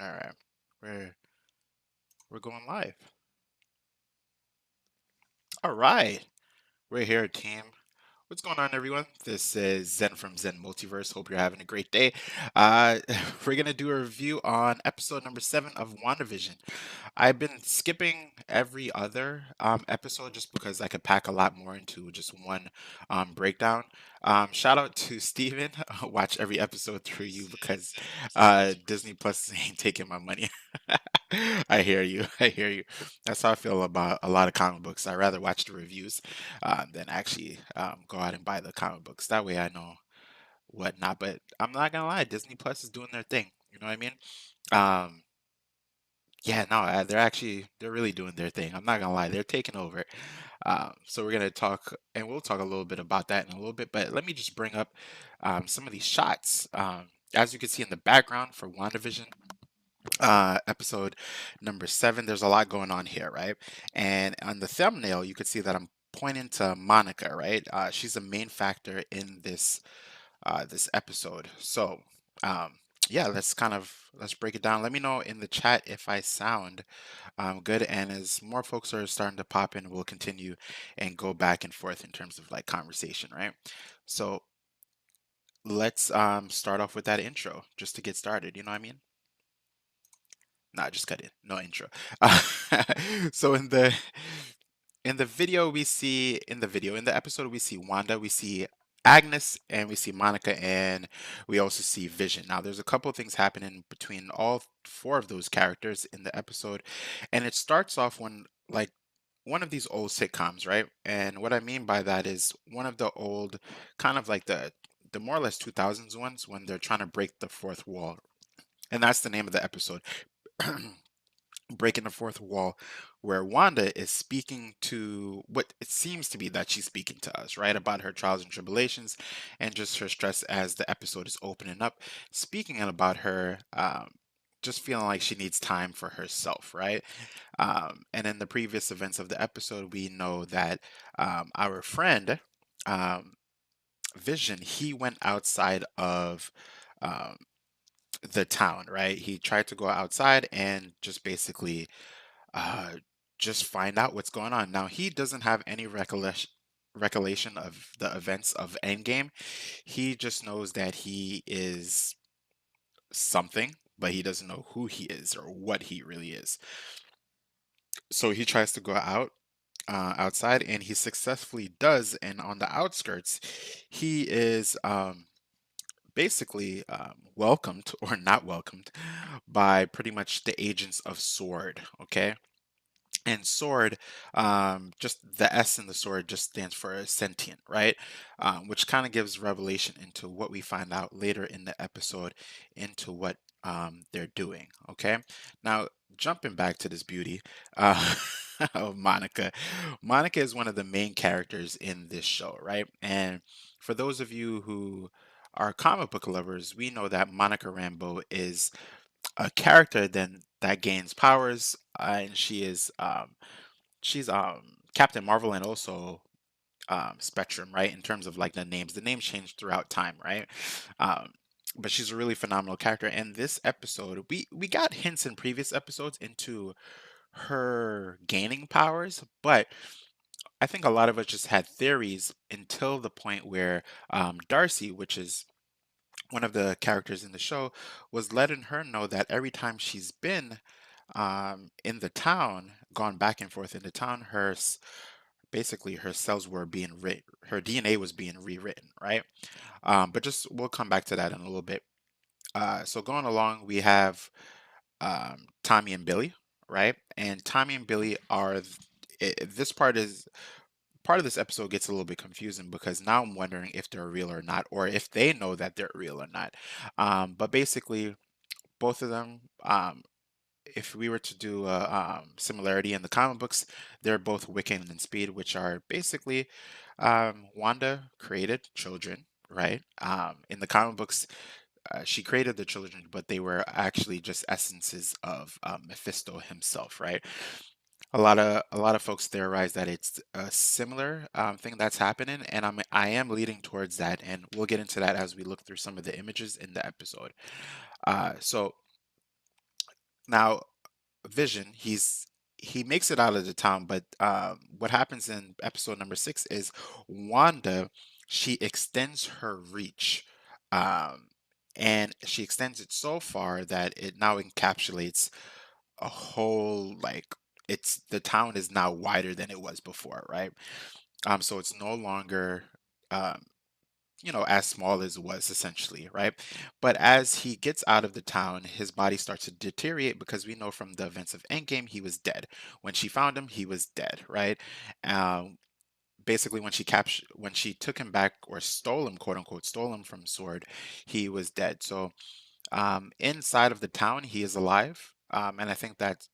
All right, we're we're going live. All right, we're here, team. What's going on, everyone? This is Zen from Zen Multiverse. Hope you're having a great day. Uh, we're gonna do a review on episode number 7 of WandaVision. I've been skipping every other episode just because I could pack a lot more into just one breakdown. Shout out to Steven. Watch every episode through you because Disney Plus ain't taking my money. I hear you. I hear you. That's how I feel about a lot of comic books. I rather watch the reviews than actually go out and buy the comic books. That way I know whatnot. But I'm not gonna lie, Disney Plus is doing their thing. You know what I mean? Um, yeah, no, they're really doing their thing. I'm not gonna lie, they're taking over. So we're gonna talk, and we'll talk a little bit about that in a little bit. But let me just bring up some of these shots. As you can see in the background for WandaVision, episode number 7, there's a lot going on here, right? And on the thumbnail, you could see that I'm pointing to Monica, right? She's a main factor in this episode. So, um, yeah, let's break it down. Let me know in the chat if I sound good, and as more folks are starting to pop in, we'll continue and go back and forth in terms of like conversation, right? So let's start off with that intro just to get started. You know what I mean? Nah, just cut it. No intro. Uh, so in the episode we see Wanda, we see Agnes, and we see Monica, and we also see Vision. Now there's a couple of things happening between all four of those characters in the episode, and it starts off when like one of these old sitcoms, right? And what I mean by that is one of the old kind of like the more or less 2000s ones when they're trying to break the fourth wall. And that's the name of the episode. Breaking the fourth wall, where Wanda is speaking to what it seems to be that she's speaking to us, right? About her trials and tribulations and just her stress as the episode is opening up, speaking about her. Just feeling like she needs time for herself, right? And in the previous events of the episode, we know that our friend, um, Vision, he went outside of um, the town, right? He tried to go outside and just basically uh, just find out what's going on. Now, he doesn't have any recollection of the events of Endgame. He just knows that he is something, but he doesn't know who he is or what he really is. So he tries to go outside, and he successfully does. And on the outskirts, he is basically welcomed or not welcomed by pretty much the agents of Sword. Okay, and sword, just the S in the sword just stands for sentient, right? Which kind of gives revelation into what we find out later in the episode, into what they're doing. Okay, now jumping back to this beauty uh, of Monica. Monica is one of the main characters in this show, right? And for those of you who are comic book lovers, we know that Monica Rambeau is a character then that gains powers, and she's Captain Marvel and also Spectrum, right? In terms of like the names change throughout time, right? Um, but she's a really phenomenal character. And this episode, we got hints in previous episodes into her gaining powers, but I think a lot of us just had theories until the point where Darcy, which is one of the characters in the show, was letting her know that every time she's been in the town, gone back and forth in the town, basically her cells were being written, her DNA was being rewritten, right? But just we'll come back to that in a little bit. So going along, we have Tommy and Billy, right? And Tommy and Billy are this part of this episode gets a little bit confusing because now I'm wondering if they're real or not, or if they know that they're real or not. But basically, both of them, if we were to do a similarity in the comic books, they're both Wiccan and Speed, which are basically Wanda created children, right? In the comic books, she created the children, but they were actually just essences of Mephisto himself, right? A lot of folks theorize that it's a similar thing that's happening, and I am leading towards that, and we'll get into that as we look through some of the images in the episode. So Now, Vision, he makes it out of the town, but what happens in episode number 6 is Wanda, she extends her reach, um, and she extends it so far that it now encapsulates a whole, like, it's the town is now wider than it was before, right? So it's no longer um, as small as it was essentially, right? But as he gets out of the town, his body starts to deteriorate because we know from the events of Endgame he was dead. When she found him, he was dead, right? Um, Basically, when she took him back or stole him, quote unquote, stole him from Sword, he was dead. So inside of the town, he is alive, and I think that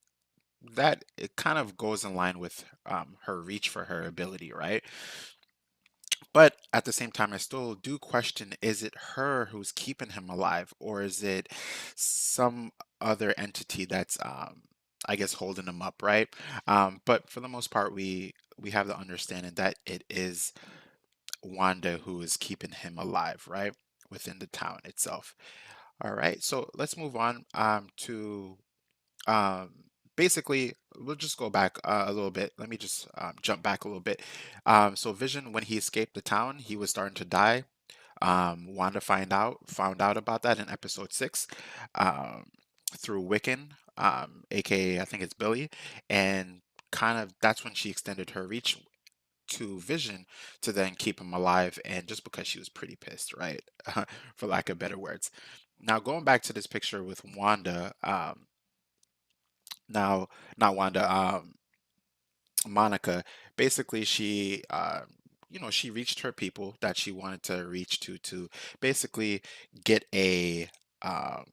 it kind of goes in line with her reach for her ability, right? But at the same time, I still do question, is it her who's keeping him alive, or is it some other entity that's, I guess, holding him up, right? But for the most part, we have the understanding that it is Wanda who is keeping him alive, right? Within the town itself. All right, so let's move on to um, basically, we'll just go back a little bit. Let me just jump back a little bit. So Vision, when he escaped the town, he was starting to die. Wanda found out about that in episode 6 um, through Wiccan, aka I think it's Billy, and kind of that's when she extended her reach to Vision to then keep him alive, and just because she was pretty pissed, right? For lack of better words. Now going back to this picture with Wanda, now not Wanda, Monica, basically she reached her people that she wanted to reach to basically get a um,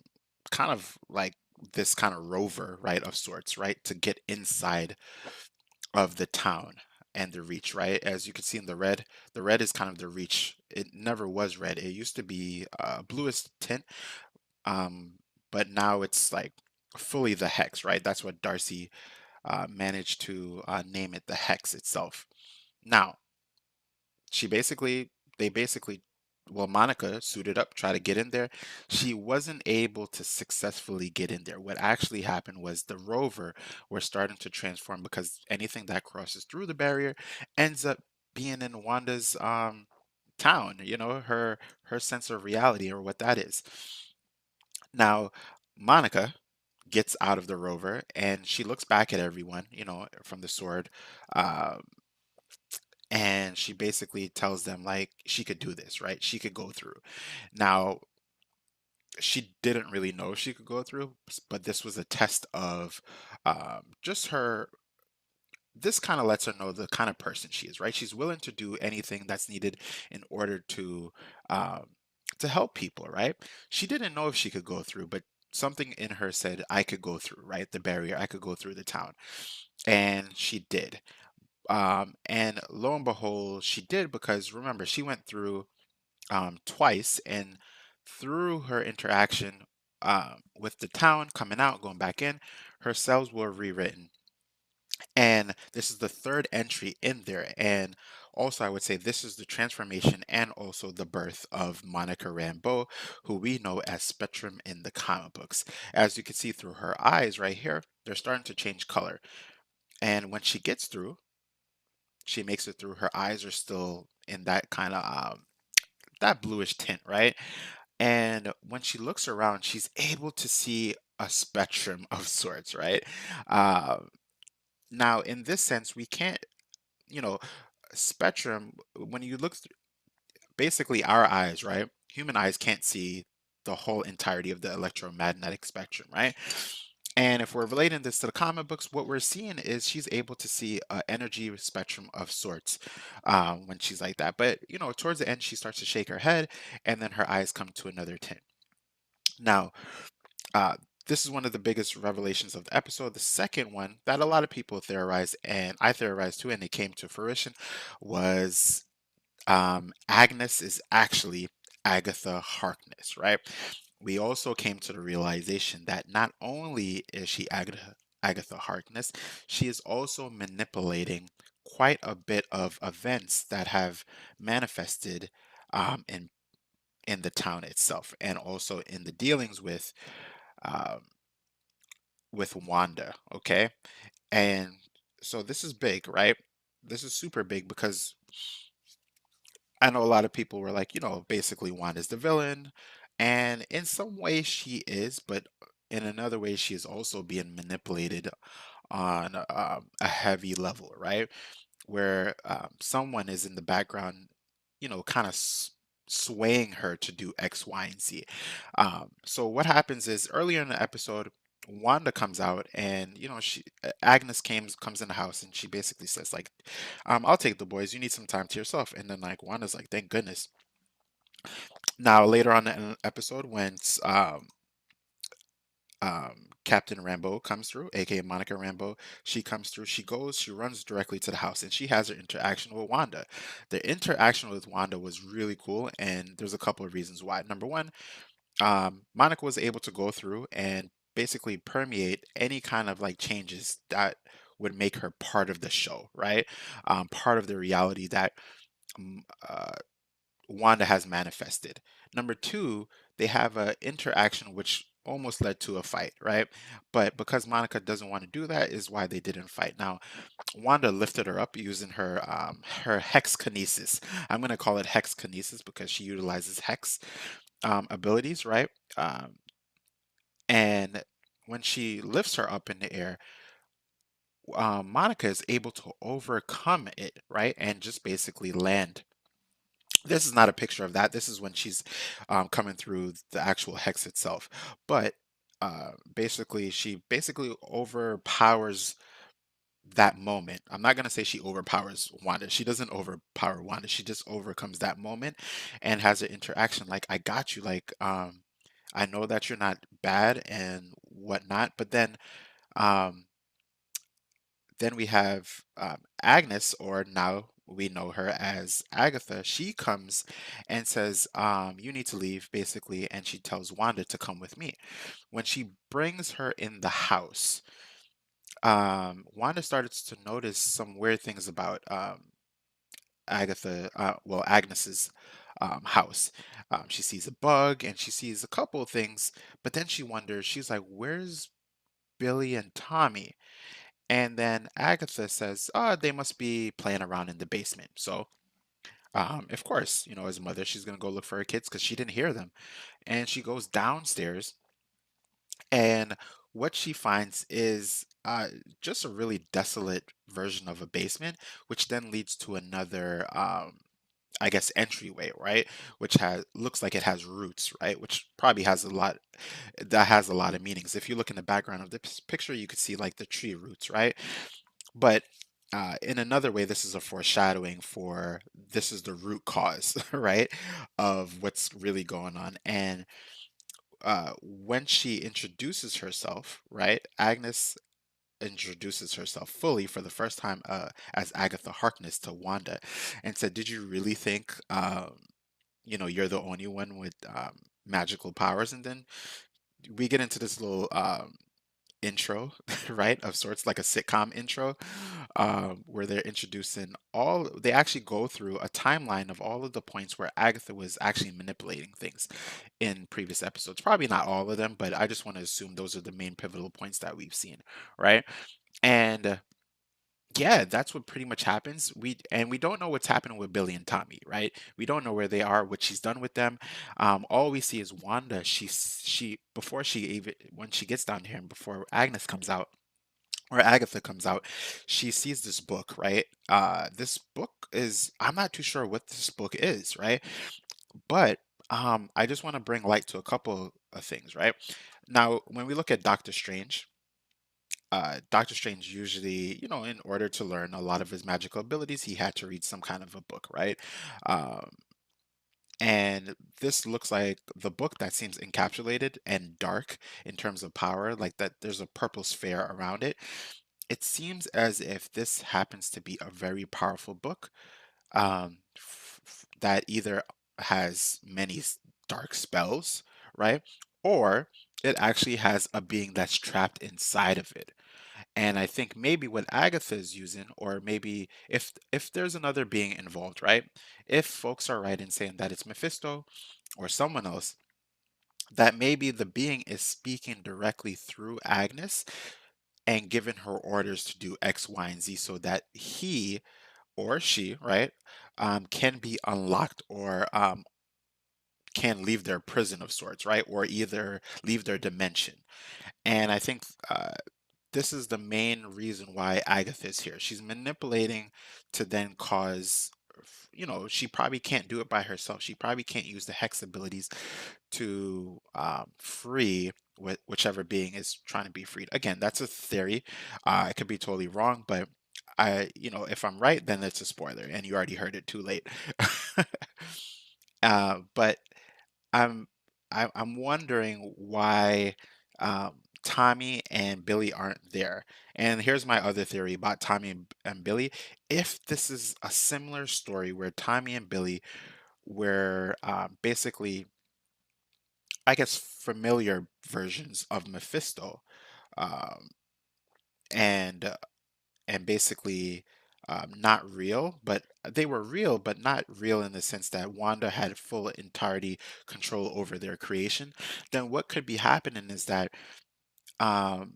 kind of like this kind of rover, right, of sorts, right, to get inside of the town and the reach, right? As you can see in the red is kind of the reach. It never was red. It used to be bluest tint, um, but now it's like fully the hex, right? That's what Darcy managed to name it the hex itself. Now, she basically, they basically, well, Monica suited up, tried to get in there. She wasn't able to successfully get in there. What actually happened was the rover was starting to transform because anything that crosses through the barrier ends up being in Wanda's town, her sense of reality or what that is. Now, Monica gets out of the rover and she looks back at everyone, from the sword, uh, and she basically tells them like she could do this, right? She could go through. Now, she didn't really know she could go through, but this was a test of just her. This kind of lets her know the kind of person she is, right? She's willing to do anything that's needed in order um, to help people, right? She didn't know if she could go through, but something in her said, I could go through, right? The barrier, I could go through the town. And she did. And lo and behold, she did because remember, she went through twice, and through her interaction with the town, coming out, going back in, her cells were rewritten. And this is the third entry in there. And also, I would say this is the transformation and also the birth of Monica Rambeau, who we know as Spectrum in the comic books. As you can see through her eyes right here, they're starting to change color. And when she gets through, she makes it through. Her eyes are still in that kind of that bluish tint, right? And when she looks around, she's able to see a spectrum of sorts, right? Um, Now, in this sense, we can't, you know, spectrum, when you look basically our eyes, right? Human eyes can't see the whole entirety of the electromagnetic spectrum, right? And if we're relating this to the comic books, what we're seeing is she's able to see an energy spectrum of sorts when she's like that. But, towards the end, she starts to shake her head and then her eyes come to another tint. Now, uh, this is one of the biggest revelations of the episode. The second one that a lot of people theorized, and I theorized too, and it came to fruition, was Agnes is actually Agatha Harkness, right? We also came to the realization that not only is she Agatha Harkness, she is also manipulating quite a bit of events that have manifested in the town itself, and also in the dealings with um, with Wanda, okay? And so this is big, right? This is super big because I know a lot of people were like, basically Wanda's the villain, and in some way she is, but in another way she is also being manipulated on a heavy level, right? Where someone is in the background, kind of swaying her to do X, Y, and Z. So what happens is earlier in the episode, Wanda comes out and Agnes comes in the house and she basically says like, I'll take the boys. You need some time to yourself. And then like Wanda's like, thank goodness. Now later on in the episode, when Captain Rambeau comes through, aka Monica Rambeau. She comes through, she runs directly to the house, and she has her interaction with Wanda. The interaction with Wanda was really cool, and there's a couple of reasons why. Number one, Monica was able to go through and basically permeate any kind of like changes that would make her part of the show, right? Part of the reality that mm, uh, Wanda has manifested. Number two, they have an interaction which almost led to a fight, right? But because Monica doesn't want to do that, is why they didn't fight. Now, Wanda lifted her up using her hex kinesis. I'm gonna call it hex kinesis because she utilizes hex abilities, right? Um, and when she lifts her up in the air, Monica is able to overcome it, right? And just basically land. This is not a picture of that. This is when she's coming through the actual hex itself. But basically, she basically overpowers that moment. I'm not going to say she overpowers Wanda. She doesn't overpower Wanda. She just overcomes that moment and has an interaction like, I got you. Like, I know that you're not bad and whatnot. But um, then we have Agnes, or now we know her as Agatha. She comes and says, "You need to leave," basically, and she tells Wanda to come with me. When she brings her in the house, Wanda starts to notice some weird things about Agnes's house. She sees a bug and she sees a couple of things, but then she wonders. She's like, "Where's Billy and Tommy?" And then Agatha says, "Oh, they must be playing around in the basement." So, of course, as a mother, she's gonna go look for her kids because she didn't hear them. And she goes downstairs, and what she finds is just a really desolate version of a basement, which then leads to another, I guess, entryway, right? Which has looks like it has roots, right? Which probably has a lot that has a lot of meanings. If you look in the background of this picture, you could see like the tree roots, right? But in another way, this is a foreshadowing for this is the root cause, right, of what's really going on. And when she introduces herself, right, Agnes introduces herself fully for the first time as Agatha Harkness to Wanda, and said, "Did you really think, you're the only one with magical powers?" And then we get into this little intro, right, of sorts, like a sitcom intro, where they're introducing they actually go through a timeline of all of the points where Agatha was actually manipulating things in previous episodes. Probably not all of them, but I just want to assume those are the main pivotal points that we've seen, right? And yeah, that's what pretty much happens. We don't know what's happening with Billy and Tommy, right? We don't know where they are, what she's done with them. All we see is Wanda. She before she even when she gets down here and before Agnes comes out or Agatha comes out, she sees this book, right? This book is I'm not too sure what this book is, right? But I just want to bring light to a couple of things, right? Now, when we look at Doctor Strange. Doctor Strange usually, in order to learn a lot of his magical abilities, he had to read some kind of a book, right? Um, and this looks like the book that seems encapsulated and dark in terms of power, like that there's a purple sphere around it. It seems as if this happens to be a very powerful book that either has many dark spells, right? Or it actually has a being that's trapped inside of it. And I think maybe what Agatha is using, or maybe if there's another being involved, right? If folks are right in saying that it's Mephisto or someone else, that maybe the being is speaking directly through Agnes and giving her orders to do X, Y, and Z so that he or she, right, can be unlocked or can leave their prison of sorts, right, or either leave their dimension. And I think this is the main reason why Agatha is here. She's manipulating to then cause, she probably can't do it by herself. She probably can't use the hex abilities to free whichever being is trying to be freed. Again, that's a theory. I could be totally wrong, but if I'm right, then it's a spoiler, and you already heard it too late. But I'm I'm wondering why Tommy and Billy aren't there. And here's my other theory about Tommy and Billy. If this is a similar story where Tommy and Billy were basically, I guess, familiar versions of Mephisto, um, and basically not real, but they were real, but not real in the sense that Wanda had full entirety control over their creation, then what could be happening is that um,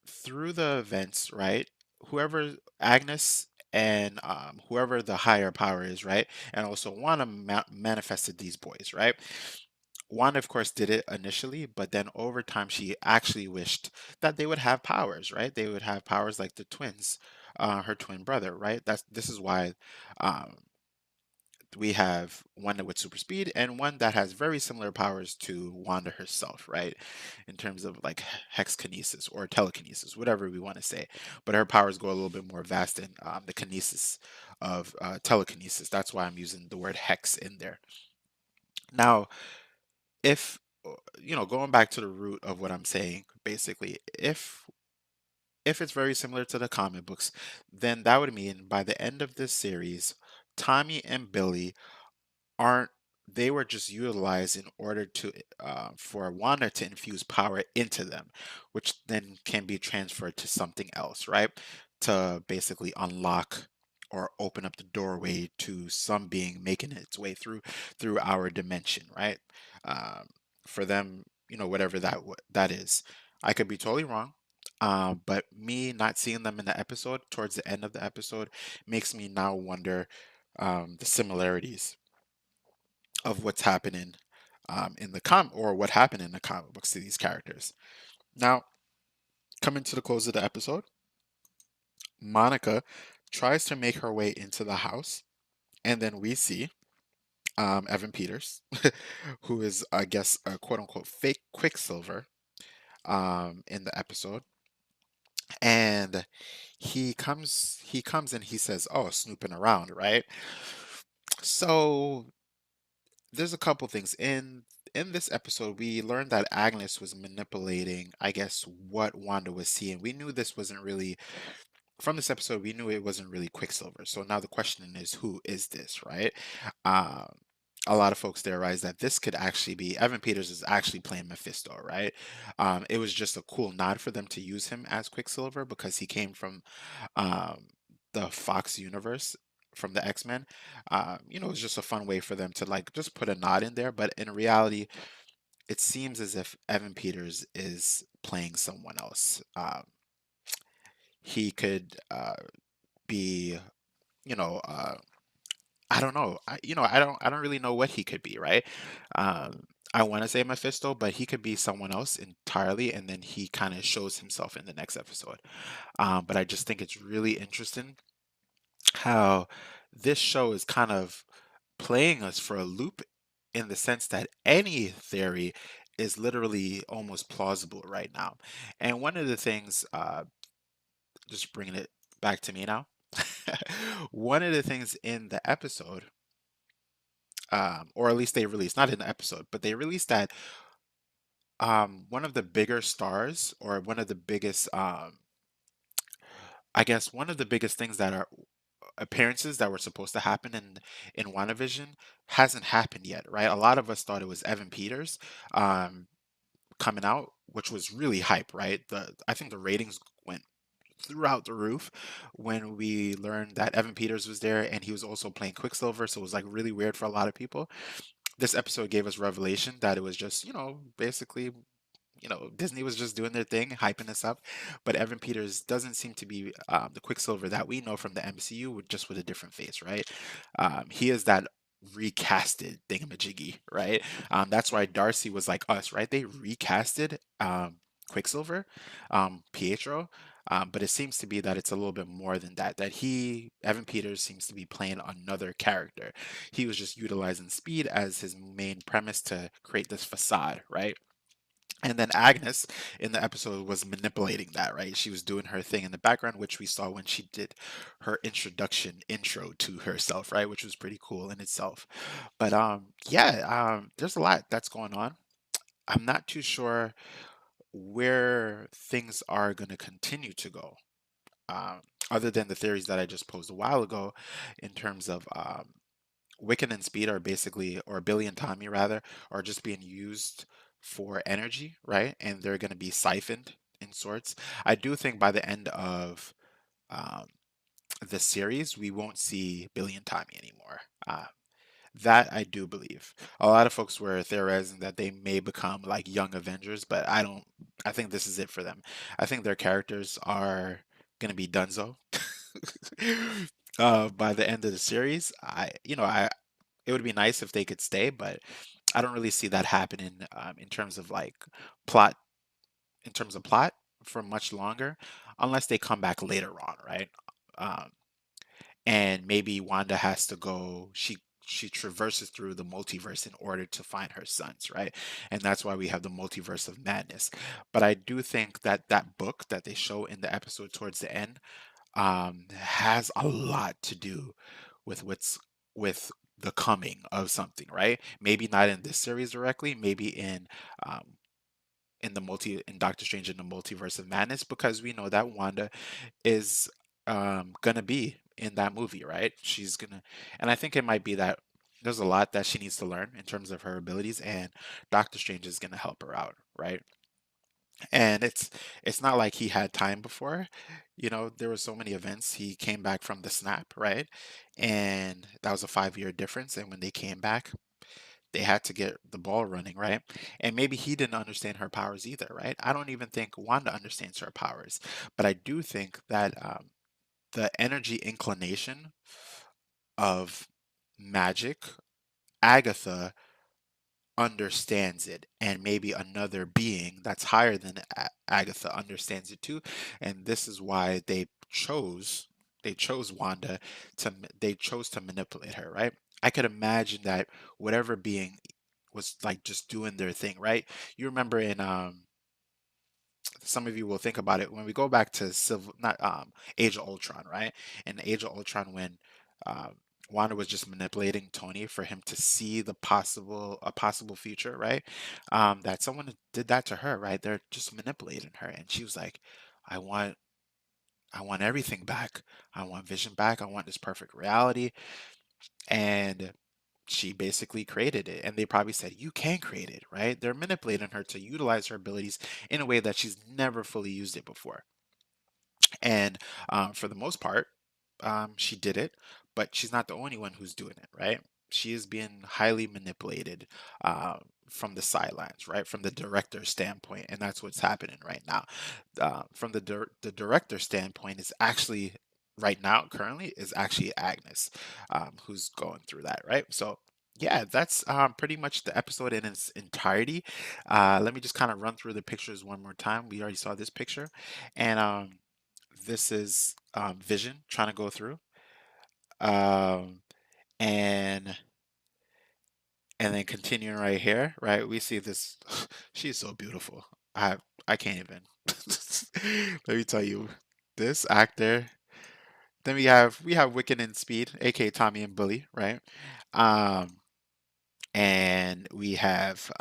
through the events, right? Whoever Agnes and whoever the higher power is, right? And also Wanda manifested these boys, right? Wanda, of course, did it initially, but then over time, she actually wished that they would have powers, right? They would have powers like the twins, her twin brother, right? This is why um, we have one with super speed and one that has very similar powers to Wanda herself, right? In terms of like hex kinesis or telekinesis, whatever we want to say. But her powers go a little bit more vast than the kinesis of telekinesis. That's why I'm using the word hex in there. Now, if going back to the root of what I'm saying, basically, if it's very similar to the comic books, then that would mean by the end of this series, Tommy and Billy aren't they were just utilized in order to for Wanda to infuse power into them, which then can be transferred to something else, right? To basically unlock or open up the doorway to some being making its way through our dimension, right? Um, for them, whatever that is. I could be totally wrong. But me not seeing them in the episode towards the end of the episode makes me now wonder the similarities of what's happening in the or what happened in the comic books to these characters. Now, coming to the close of the episode, Monica tries to make her way into the house, and then we see Evan Peters, who is, I guess, a quote unquote fake Quicksilver in the episode, and he comes and he says, "Oh, snooping around, right?" So there's a couple things in this episode. We learned that Agnes was manipulating, I guess, what Wanda was seeing. We knew this wasn't really from this episode. We knew it wasn't really Quicksilver. So now the question is, who is this, right? Um, a lot of folks theorize that this could actually be Evan Peters is actually playing Mephisto, right? It was just a cool nod for them to use him as Quicksilver because he came from um, the Fox universe from the X-Men. It's just a fun way for them to like just put a nod in there. But in reality, it seems as if Evan Peters is playing someone else. He could be, you know, uh, I don't know. I don't really know what he could be, right? I want to say Mephisto, but he could be someone else entirely, and then he kind of shows himself in the next episode. But I just think it's really interesting how this show is kind of playing us for a loop in the sense that any theory is literally almost plausible right now. And one of the things, just bringing it back to me now, one of the things in the episode, or at least they released, not in the episode, but they released that one of the bigger stars, or one of the biggest, I guess, one of the biggest things that are appearances that were supposed to happen in WandaVision hasn't happened yet, right? A lot of us thought it was Evan Peters um, coming out, which was really hype, right? I think the ratings went throughout the roof when we learned that Evan Peters was there and he was also playing Quicksilver, so it was like really weird for a lot of people. this episode gave us revelation that it was just, basically, Disney was just doing their thing, hyping us up. But Evan Peters doesn't seem to be the Quicksilver that we know from the MCU, just with a different face, right? He is that recasted thingamajiggy, right? That's why Darcy was like us, right? They recasted Quicksilver, Pietro. But it seems to be that it's a little bit more than that. Evan Peters, seems to be playing another character. He was just utilizing speed as his main premise to create this facade, right? And then Agnes in the episode was manipulating that, right? She was doing her thing in the background, which we saw when she did her intro to herself, right? Which was pretty cool in itself. But yeah, there's a lot that's going on. I'm not too sure where things are going to continue to go. Um, Other than the theories that I just posed a while ago, in terms of Wiccan and Speed are basically, or Billy and Tommy rather, are just being used for energy, right? And they're going to be siphoned in sorts. I do think by the end of um, the series, we won't see Billy and Tommy anymore. That I do believe. A lot of folks were theorizing that they may become like young Avengers, but I don't. I think this is it for them. I think their characters are going to be Dunzo. By the end of the series, it would be nice if they could stay, but I don't really see that happening in terms of like plot, in terms of plot for much longer, unless they come back later on, right? Um, and maybe Wanda has to go. She traverses through the multiverse in order to find her sons, right? And that's why we have the multiverse of madness. But I do think that that book that they show in the episode towards the end has a lot to do with the coming of something, right? Maybe not in this series directly, maybe um, in Doctor Strange in the Multiverse of Madness, because we know that Wanda is gonna be in that movie, right? She's gonna, and I think it might be that there's a lot that she needs to learn in terms of her abilities, and Doctor Strange is gonna help her out, right? And it's not like he had time before. There were so many events. He came back from the snap, right? And that was a 5-year difference. And when they came back, they had to get the ball running, right? And maybe he didn't understand her powers either, right? I don't even think Wanda understands her powers, but I do think that the energy inclination of magic, Agatha understands it, and maybe another being that's higher than Agatha understands it too, and this is why they chose Wanda they chose to manipulate her, right? I could imagine that whatever being was like just doing their thing, right? You remember in some of you will think about it when we go back to Civil, not Age of Ultron, right? In Age of Ultron, when um, Wanda was just manipulating Tony for him to see a possible future, right? That someone did that to her, right? They're just manipulating her, and she was like, "I want, I want everything back. I want Vision back. I want this perfect reality." And she basically created it, and they probably said, "You can create it," right? They're manipulating her to utilize her abilities in a way that she's never fully used it before. And for the most part, she did it, but she's not the only one who's doing it, right? She is being highly manipulated from the sidelines, right? From the director's standpoint, and that's what's happening right now. From the director's standpoint, is actually right now, currently, is actually Agnes, who's going through that, right? So. Yeah, that's pretty much the episode in its entirety. Let me just kind of run through the pictures one more time. We already saw this picture, and this is Vision trying to go through, um, and then continuing right here, right? We see this. She's so beautiful. I can't even. Let me tell you, this actor. Then we have Wiccan and Speed, aka Tommy and Billy, right? Um, and we have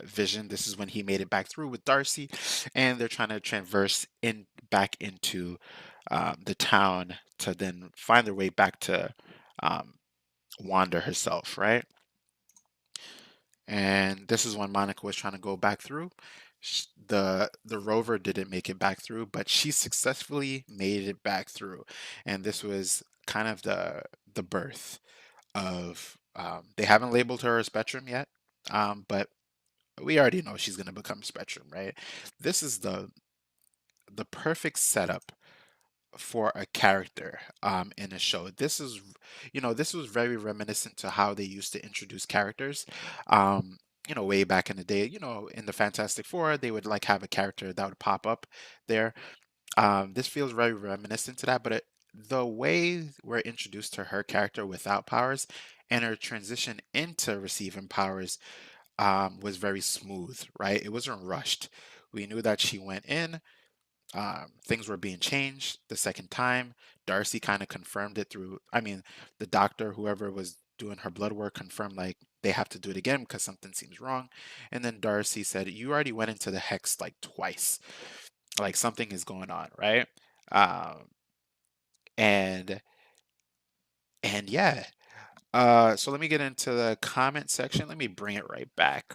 Vision. This is when he made it back through with Darcy, and they're trying to traverse in back into the town to then find their way back to um, Wanda herself, right? And this is when Monica was trying to go back through. The rover didn't make it back through, but she successfully made it back through, and this was kind of the birth of They haven't labeled her a Spectrum yet, but we already know she's going to become Spectrum, right? This is the perfect setup for a character in a show. This is, this was very reminiscent to how they used to introduce characters. Um, way back in the day, in the Fantastic Four, they would like have a character that would pop up there. This feels very reminiscent to that, but the way we're introduced to her character without powers and her transition into receiving powers was very smooth, right? It wasn't rushed. We knew that she went in, things were being changed the second time. Darcy kind of confirmed it through, I mean, the doctor, whoever was doing her blood work, confirmed like they have to do it again because something seems wrong. And then Darcy said, "You already went into the hex like twice. Like something is going on, right?" Um, and and yeah. So let me get into the comment section. Let me bring it right back.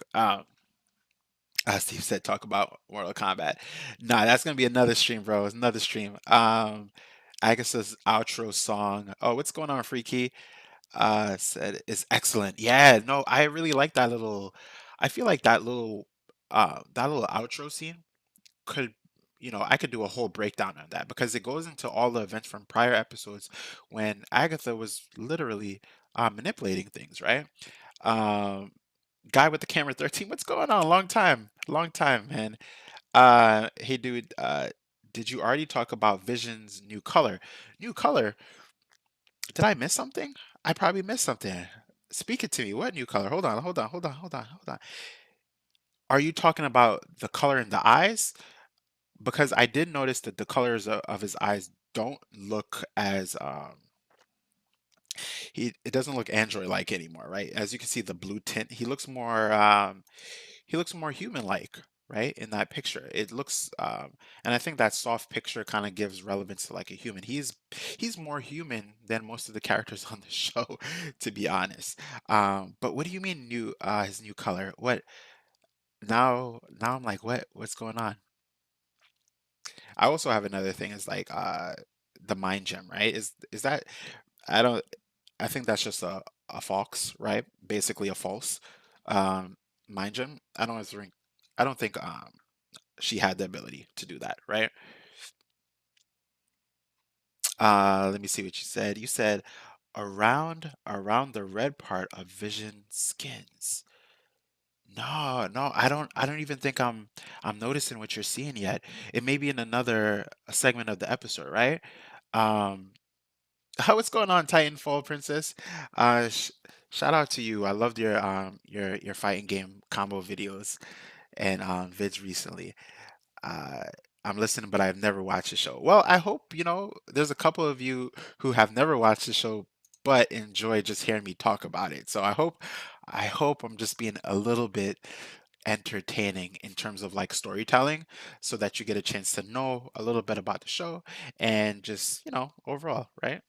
Steve said, talk about Mortal Kombat. Nah, that's gonna be another stream, bro. It's another stream. Agatha's outro song. Oh, what's going on, Freaky? Said is excellent. Yeah, no, I really like that little. I feel like that little outro scene could, I could do a whole breakdown on that because it goes into all the events from prior episodes when Agatha was literally manipulating things, right? Um, Guy with the camera 13, what's going on? Long time, man. Hey, dude, did you already talk about Vision's new color? New color? Did I miss something? I probably missed something. Speak it to me. What new color? Hold on. Are you talking about the color in the eyes? Because I did notice that the colors of his eyes don't look as it doesn't look android-like anymore, right? As you can see, the blue tint, he looks more human-like, right? In that picture, it looks, and I think that soft picture kind of gives relevance to like a human. He's more human than most of the characters on the show, to be honest. But what do you mean his new color? What now? I'm like, what's going on? I also have another thing is like the mind gem, right? Is that I don't I think that's just a fox, right? Basically a false um mind gem. I don't think she had the ability to do that, right? Let me see what you said. You said around the red part of Vision skins. No, I don't even think I'm noticing what you're seeing yet. It may be in another segment of the episode, right? Um what's going on, Titanfall Princess? Shout out to you. I loved your fighting game combo videos and vids recently. Uh, I'm listening, but I've never watched the show. Well, I hope, there's a couple of you who have never watched the show but enjoy just hearing me talk about it. So I hope I'm just being a little bit entertaining in terms of like storytelling so that you get a chance to know a little bit about the show and just, overall, right?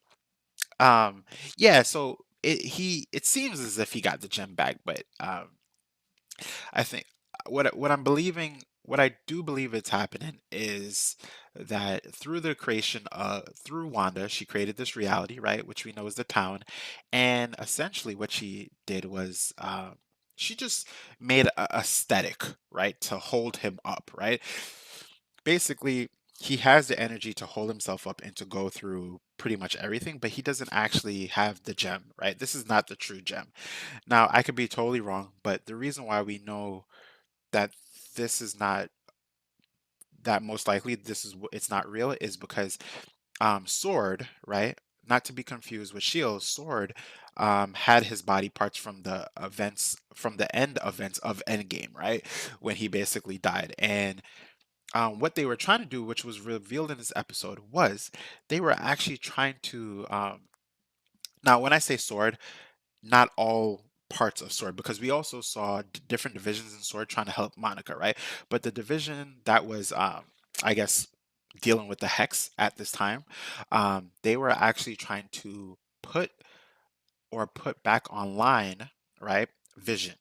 Um, yeah, so it seems as if he got the gem back, but I think what I do believe it's happening is that through Wanda, she created this reality, right, which we know is the town, and essentially what she did was she just made a aesthetic, right, to hold him up, right? Basically, he has the energy to hold himself up and to go through pretty much everything, but he doesn't actually have the gem, right? This is not the true gem. Now, I could be totally wrong, but the reason why we know that this is not that most likely it's not real is because Sword, right? Not to be confused with Shield, Sword had his body parts from the end events of Endgame, right? When he basically died. And what they were trying to do, which was revealed in this episode, was they were actually trying to. Now, when I say Sword, not all parts of Sword, because we also saw different divisions in Sword trying to help Monica, right? But the division that was, I guess, dealing with the Hex at this time, they were actually trying to put back online, right? Vision,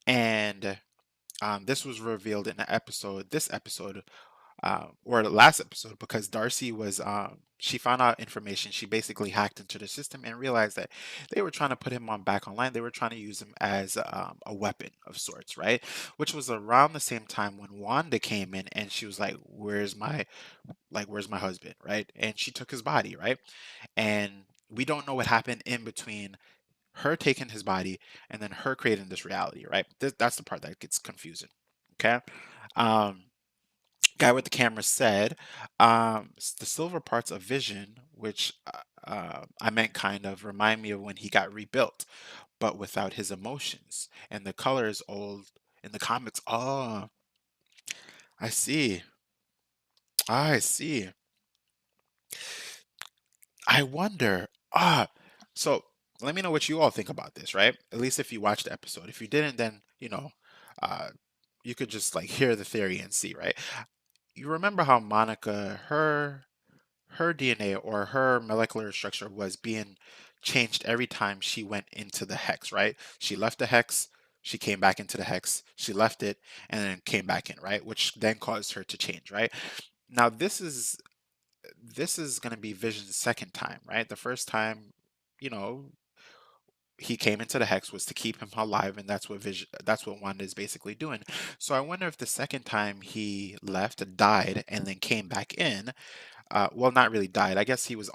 and this was revealed in this episode or the last episode, because Darcy was she found out information. She basically hacked into the system and realized that they were trying to put him on back online. They were trying to use him as a weapon of sorts, right? Which was around the same time when Wanda came in and she was like, where's my husband?" Right? And she took his body, right? And we don't know what happened in between her taking his body and then her creating this reality, right? That's the part that gets confusing. Okay. Um, Guy with the camera said, the silver parts of Vision, which I meant kind of remind me of when he got rebuilt, but without his emotions. And the colors old in the comics. Oh, I see. I see. I wonder. So let me know what you all think about this, right? At least if you watched the episode. If you didn't, then uh, you could just like hear the theory and see, right? You remember how Monica, her DNA or her molecular structure was being changed every time she went into the hex, right? She left the hex, she came back into the hex, she left it, and then came back in, right? Which then caused her to change, right? Now this is going to be Vision's second time, right? The first time, you know, he came into the hex was to keep him alive, and that's what Wanda is basically doing. So I wonder if the second time he left, died, and then came back in, well, not really died. I guess he's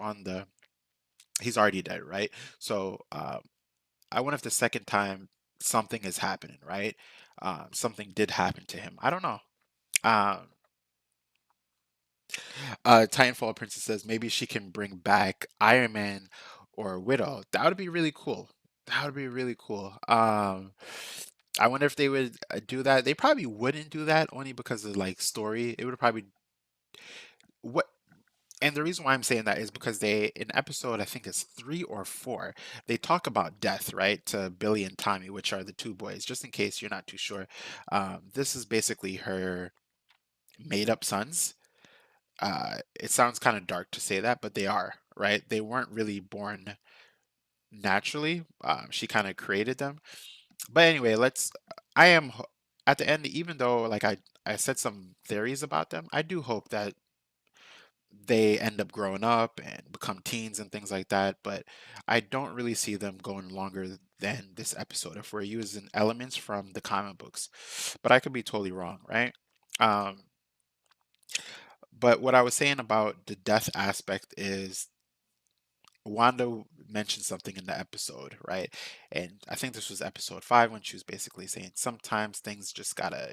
already dead, right? So I wonder if the second time something is happening, right? Something did happen to him. I don't know. Um, Titanfall Princess says maybe she can bring back Iron Man or Widow. That would be really cool. That would be really cool. I wonder if they would do that. They probably wouldn't do that only because of like story. It would probably what And the reason why I'm saying that is because in episode, I think it's 3 or 4, they talk about death, right? To Billy and Tommy, which are the two boys, just in case you're not too sure. This is basically her made up sons. It sounds kind of dark to say that, but they are, right? They weren't really born naturally. She kind of created them. But anyway, I am, at the end, even though like I said some theories about them, I do hope that they end up growing up and become teens and things like that. But I don't really see them going longer than this episode if we're using elements from the comic books. But I could be totally wrong, right? Um, but what I was saying about the death aspect is Wanda mentioned something in the episode, right? And I think this was episode 5 when she was basically saying sometimes things just gotta,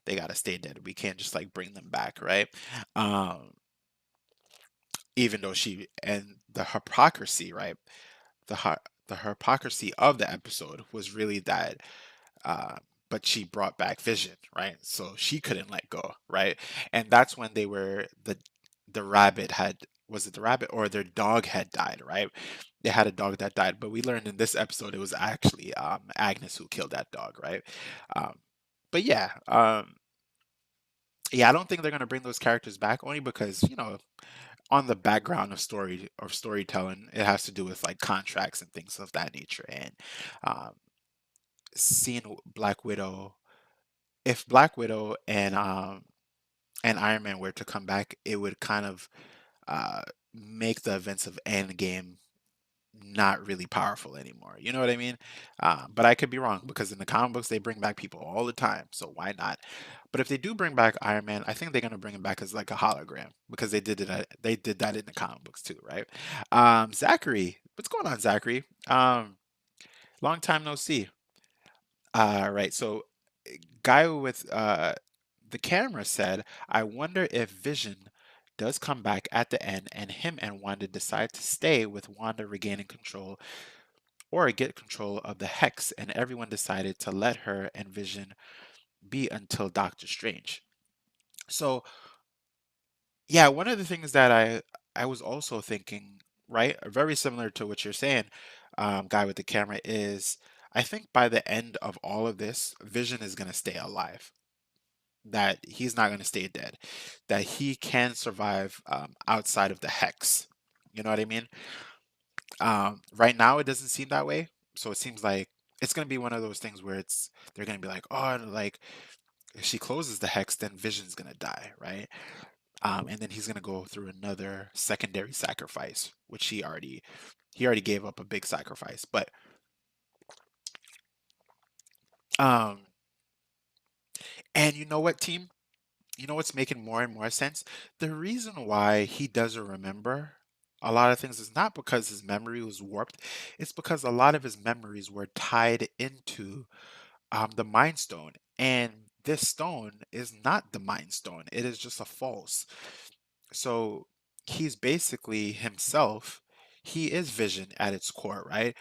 they gotta stay dead. We can't just like bring them back, right? Um, Even though and the hypocrisy, right? The hypocrisy of the episode was really that, uh, but she brought back Vision, right? So she couldn't let go, right? And that's when the rabbit had was it the rabbit or their dog had died, right? They had a dog that died, but we learned in this episode it was actually Agnes who killed that dog, right? Um, but yeah, I don't think they're gonna bring those characters back only because on the background of storytelling, it has to do with like contracts and things of that nature. And um, seeing Black Widow, if Black Widow and Iron Man were to come back, it would kind of uh, make the events of Endgame not really powerful anymore. You know what I mean? But I could be wrong because in the comic books they bring back people all the time, so why not? But if they do bring back Iron Man, I think they're gonna bring him back as like a hologram because they did that in the comic books too, right? Zachary, what's going on, Zachary? Long time no see. Right. So, guy with the camera said, "I wonder if Vision does come back at the end, and him and Wanda decide to stay with Wanda regaining control or get control of the hex, and everyone decided to let her and Vision be until Doctor Strange." So, yeah, one of the things that I was also thinking, right, very similar to what you're saying, guy with the camera, is I think by the end of all of this, Vision is going to stay alive. That he's not going to stay dead. That he can survive outside of the hex. You know what I mean? Right now, it doesn't seem that way. So it seems like it's going to be one of those things where they're going to be like, oh, like if she closes the hex, then Vision's gonna die, right? And then he's gonna go through another secondary sacrifice, which he already gave up a big sacrifice. But um, and you know what, team? You know what's making more and more sense? The reason why he doesn't remember a lot of things is not because his memory was warped. It's because a lot of his memories were tied into the Mind Stone, and this stone is not the Mind Stone. It is just a false. So he's basically himself. He is Vision at its core, right?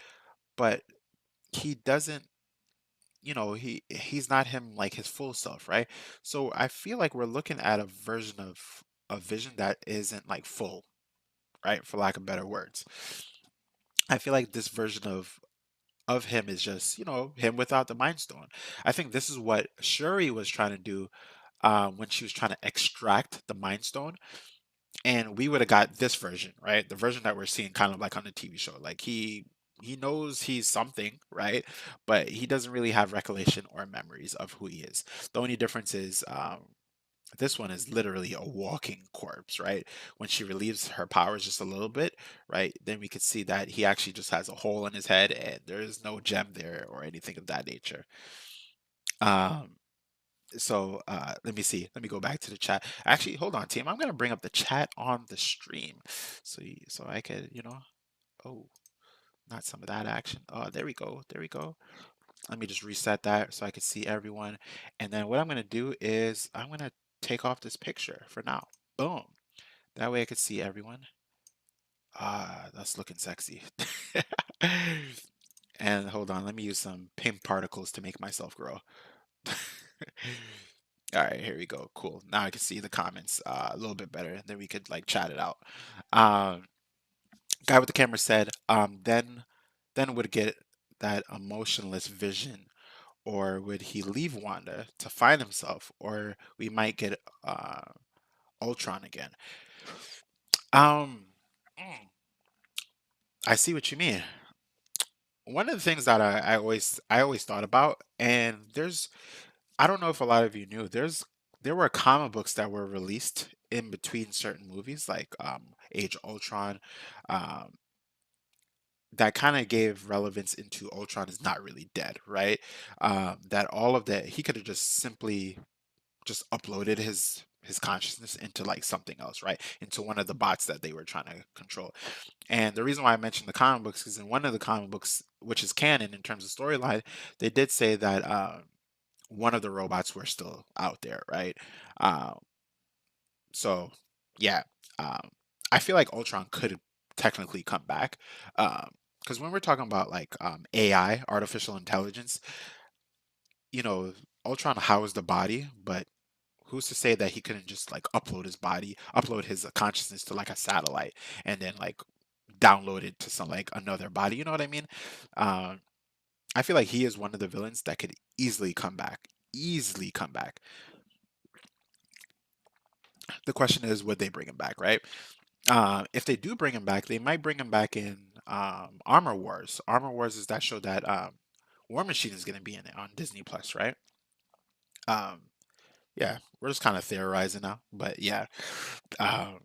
But he doesn't, he's not him like his full self, right? So I feel like we're looking at a version of Vision that isn't like full, right? For lack of better words. I feel like this version of him is just, him without the Mind Stone. I think this is what Shuri was trying to do when she was trying to extract the Mind Stone, and we would have got this version, right? The version that we're seeing kind of like on the TV show. Like he knows he's something, right? But he doesn't really have recollection or memories of who he is. The only difference is this one is literally a walking corpse, right? When she relieves her powers just a little bit, right? Then we could see that he actually just has a hole in his head and there is no gem there or anything of that nature. Um, so let me see. Let me go back to the chat. Actually, hold on, team. I'm gonna bring up the chat on the stream, so I could, oh, not some of that action. Oh, there we go. There we go. Let me just reset that so I can see everyone. And then what I'm gonna do is I'm gonna take off this picture for now. Boom. That way I could see everyone. Ah, that's looking sexy. And hold on, let me use some pink particles to make myself grow. All right, here we go. Cool. Now I can see the comments a little bit better, and then we could like chat it out. Um, guy with the camera said, then would get that emotionless vision, or would he leave Wanda to find himself, or we might get Ultron again. Um, mm, I see what you mean. One of the things that I always thought about, and I don't know if a lot of you knew, there were comic books that were released in between certain movies, like Age of Ultron, um, that kind of gave relevance into Ultron is not really dead, right? That all of that he could have just simply just uploaded his consciousness into like something else, right? Into one of the bots that they were trying to control. And the reason why I mentioned the comic books is in one of the comic books, which is canon in terms of storyline, they did say that one of the robots were still out there, right? Uh, so yeah, um, I feel like Ultron could technically come back. Because when we're talking about like AI, artificial intelligence, you know, Ultron housed the body, but who's to say that he couldn't just like upload his consciousness to like a satellite and then like download it to some like another body? You know what I mean? Um, I feel like he is one of the villains that could easily come back. Easily come back. The question is, would they bring him back, right? If they do bring him back, they might bring him back in Armor Wars. Armor Wars is that show that War Machine is going to be in it on Disney Plus, right? Um, yeah, we're just kind of theorizing now, but yeah, um,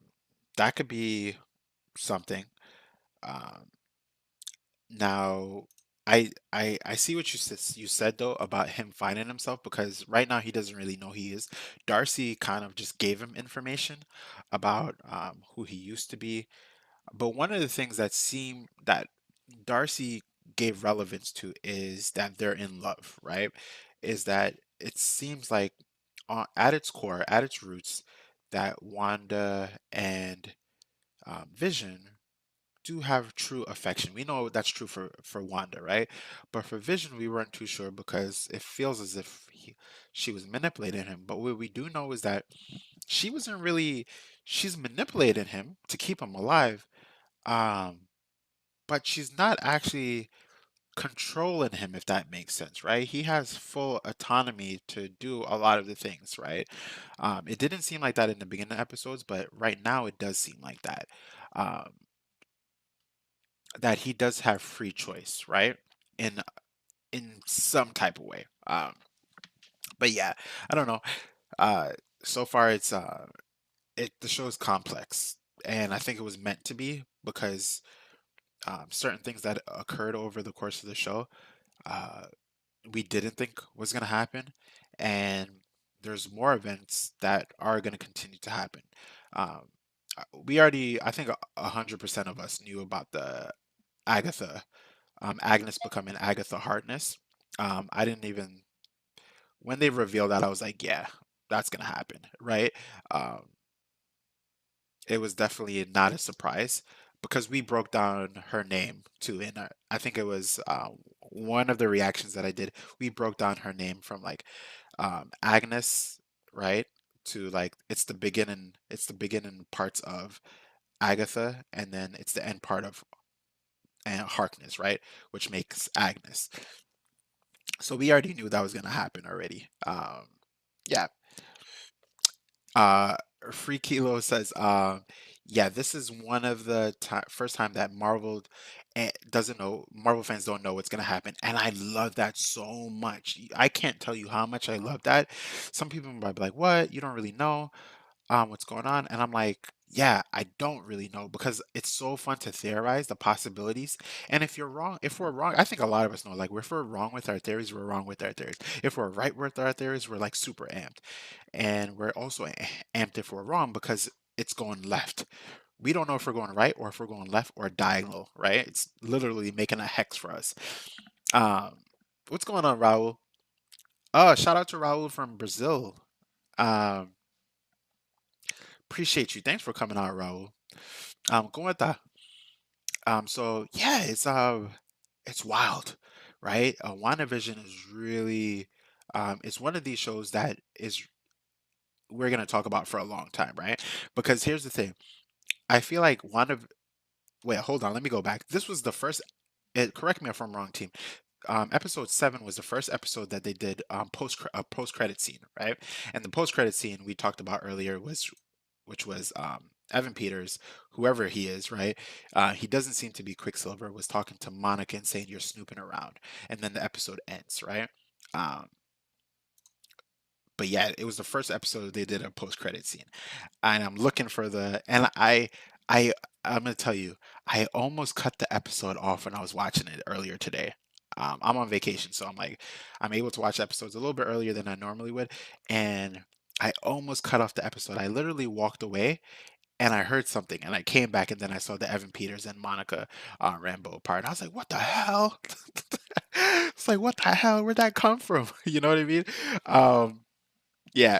that could be something. Um, Now, I see what you said though about him finding himself, because right now he doesn't really know who he is. Darcy kind of just gave him information about who he used to be. But one of the things that Darcy gave relevance to is that they're in love, right? Is that it seems like at its core, at its roots, that Wanda and Vision do have true affection. We know that's true for Wanda, right? But for Vision, we weren't too sure because it feels as if she was manipulating him. But what we do know is that she wasn't really. She's manipulating him to keep him alive, um, but she's not actually controlling him, if that makes sense, right? He has full autonomy to do a lot of the things, right? It didn't seem like that in the beginning episodes, but right now it does seem like that. Um, that he does have free choice, right? In some type of way. But yeah, I don't know. Uh, so far the show is complex, and I think it was meant to be because certain things that occurred over the course of the show, uh, we didn't think was going to happen, and there's more events that are going to continue to happen. Um, we already, I think, 100% of us knew about the Agatha, Agnes becoming Agatha Harkness. I didn't even when they revealed that, I was like, yeah, that's gonna happen, right? Um, it was definitely not a surprise because we broke down her name too, and I think it was one of the reactions that I did. We broke down her name from like Agnes, right, to like it's the beginning parts of Agatha, and then it's the end part of Harkness, right, which makes Agnes. So we already knew that was gonna happen already. Yeah, Uh, Free Kilo says, yeah, this is one of the first time that doesn't know, Marvel fans don't know what's gonna happen, and I love that so much. I can't tell you how much I love that. Some people might be like, "What? You don't really know what's going on?" And I'm like, "Yeah, I don't really know because it's so fun to theorize the possibilities. And if we're wrong, I think a lot of us know, like, if we're wrong with our theories, we're wrong with our theories. If we're right with our theories, we're like super amped." And we're also amped if we're wrong because it's going left. We don't know if we're going right or if we're going left or diagonal, right? It's literally making a hex for us. Um, what's going on, Raul? Oh, shout out to Raul from Brazil. Um, appreciate you. Thanks for coming out, Raul. ¿Cómo está? So yeah, it's wild, right? WandaVision is really it's one of these shows that is we're gonna talk about for a long time, right? Because here's the thing. I feel like wait, hold on, let me go back. This was the first correct me if I'm wrong, team. Episode 7 was the first episode that they did post credit scene, right? And the post credit scene we talked about earlier was which was Evan Peters, whoever he is, right? He doesn't seem to be Quicksilver, was talking to Monica and saying you're snooping around. And then the episode ends, right? Um, but yeah, it was the first episode they did a post credit scene. And I'm looking for I I'm gonna tell you, I almost cut the episode off when I was watching it earlier today. I'm on vacation, so I'm able to watch episodes a little bit earlier than I normally would, and I almost cut off the episode. I literally walked away and I heard something, and I came back, and then I saw the Evan Peters and Monica Rambeau part. And I was like, "What the hell?" It's like, "What the hell? Where'd that come from?" You know what I mean? Um, yeah.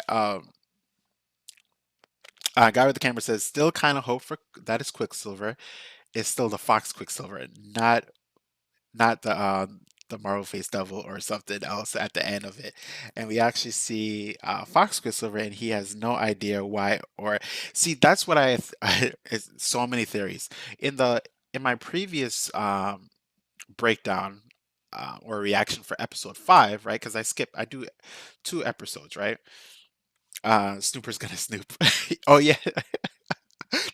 Guy with the camera says, "Still kind of hope for that is Quicksilver. It's still the Fox Quicksilver, not the Marvel Face Devil or something else at the end of it." And we actually see Fox Quicksilver, and he has no idea why. Or see, that's what it's so many theories in my previous breakdown. Or reaction for episode 5, right? Because I do 2 episodes, right? Snooper's gonna snoop. Oh yeah,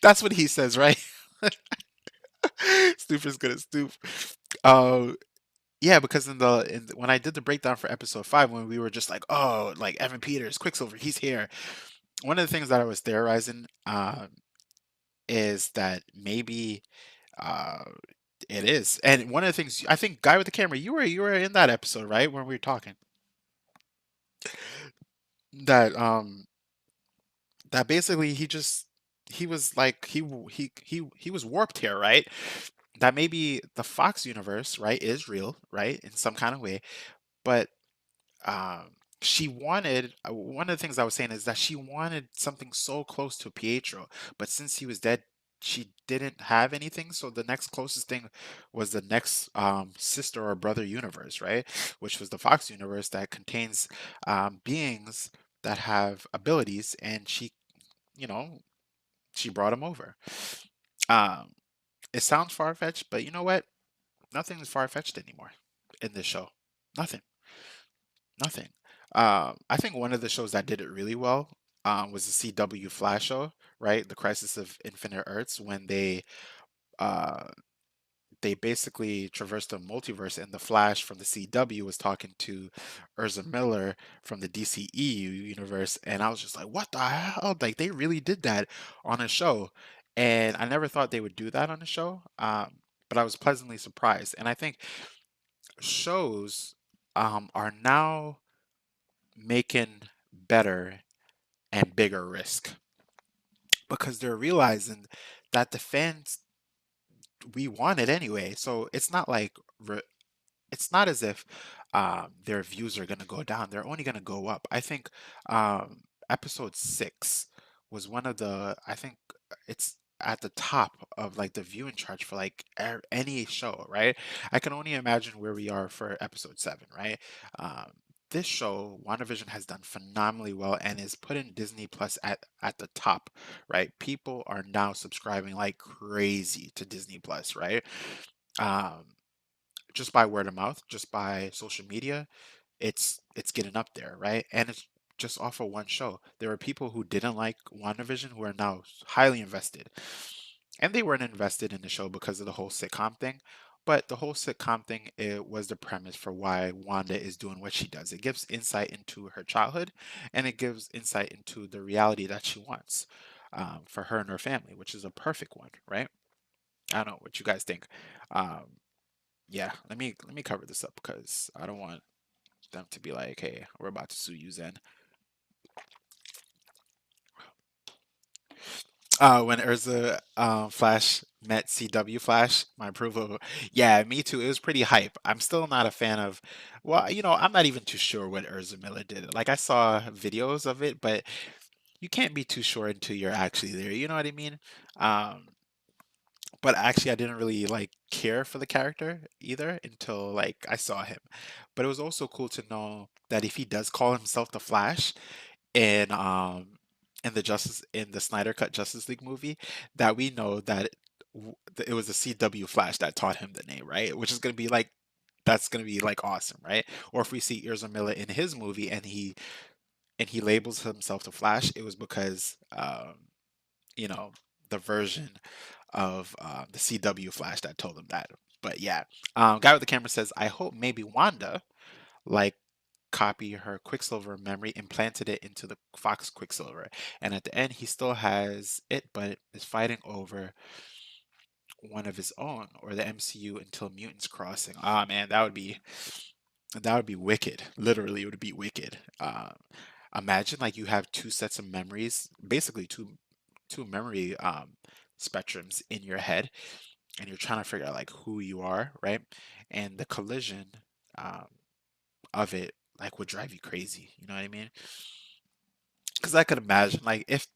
that's what he says, right? Snooper's gonna snoop. Uh, yeah, because when I did the breakdown for episode 5, when we were just like, oh, like Evan Peters, Quicksilver, he's here. One of the things that I was theorizing is that maybe uh, it is, and one of the things I think, guy with the camera, you were in that episode, right, when we were talking that that basically he was like he was warped here, right? That maybe the Fox universe, right, is real, right, in some kind of way, but she wanted one of the things I was saying is that she wanted something so close to Pietro, but since he was dead, she didn't have anything. So the next closest thing was the next sister or brother universe, right? Which was the Fox universe that contains beings that have abilities, and you know, she brought him over. Um, it sounds far fetched, but you know what? Nothing is far fetched anymore in this show. Nothing. Nothing. I think one of the shows that did it really well was the CW Flash show, right? The Crisis of Infinite Earths, when uh, they basically traversed the multiverse, and the Flash from the CW was talking to Ezra Miller from the DCEU universe, and I was just like, what the hell? Like they really did that on a show, and I never thought they would do that on a show. But I was pleasantly surprised, and I think shows are now making better and bigger risk because they're realizing that the fans we want it anyway. So it's not like it's not as if their views are going to go down. They're only going to go up. I think episode 6 was one of the, I think it's at the top of like the viewing charts for like any show, right? I can only imagine where we are for episode 7, right? Um, this show, WandaVision, has done phenomenally well and is putting Disney Plus at the top, right? People are now subscribing like crazy to Disney Plus, right? Um, just by word of mouth, just by social media, it's getting up there, right? And it's just off of one show. There are people who didn't like WandaVision who are now highly invested. And they weren't invested in the show because of the whole sitcom thing. But the whole sitcom thing, it was the premise for why Wanda is doing what she does. It gives insight into her childhood, and it gives insight into the reality that she wants for her and her family, which is a perfect one, right? I don't know what you guys think. Um, yeah, let me cover this up because I don't want them to be like, "Hey, we're about to sue you, Zen." When Urza Flash met CW Flash, my approval, yeah, me too. It was pretty hype. I'm still not a fan of, well, I'm not even too sure what Urza Miller did. Like I saw videos of it, but you can't be too sure until you're actually there. You know what I mean? Um, but actually, I didn't really like care for the character either until like I saw him. But it was also cool to know that if he does call himself the Flash in in the Snyder Cut Justice League movie, that we know that it was the CW Flash that taught him the name, right? Which is gonna be like that's gonna be like awesome, right? Or if we see Ezra Miller in his movie and he labels himself the Flash, it was because you know the version of the CW Flash that told him that. But yeah, guy with the camera says, "I hope maybe Wanda like copy her Quicksilver memory, implanted it into the Fox Quicksilver, and at the end he still has it, but is fighting over one of his own or the MCU until mutants crossing." Ah man, that would be wicked. Literally, it would be wicked. Imagine like you have two sets of memories, basically two memory spectrums in your head, and you're trying to figure out like who you are, right? And the collision um, of it like would drive you crazy. You know what I mean? Because I could imagine like if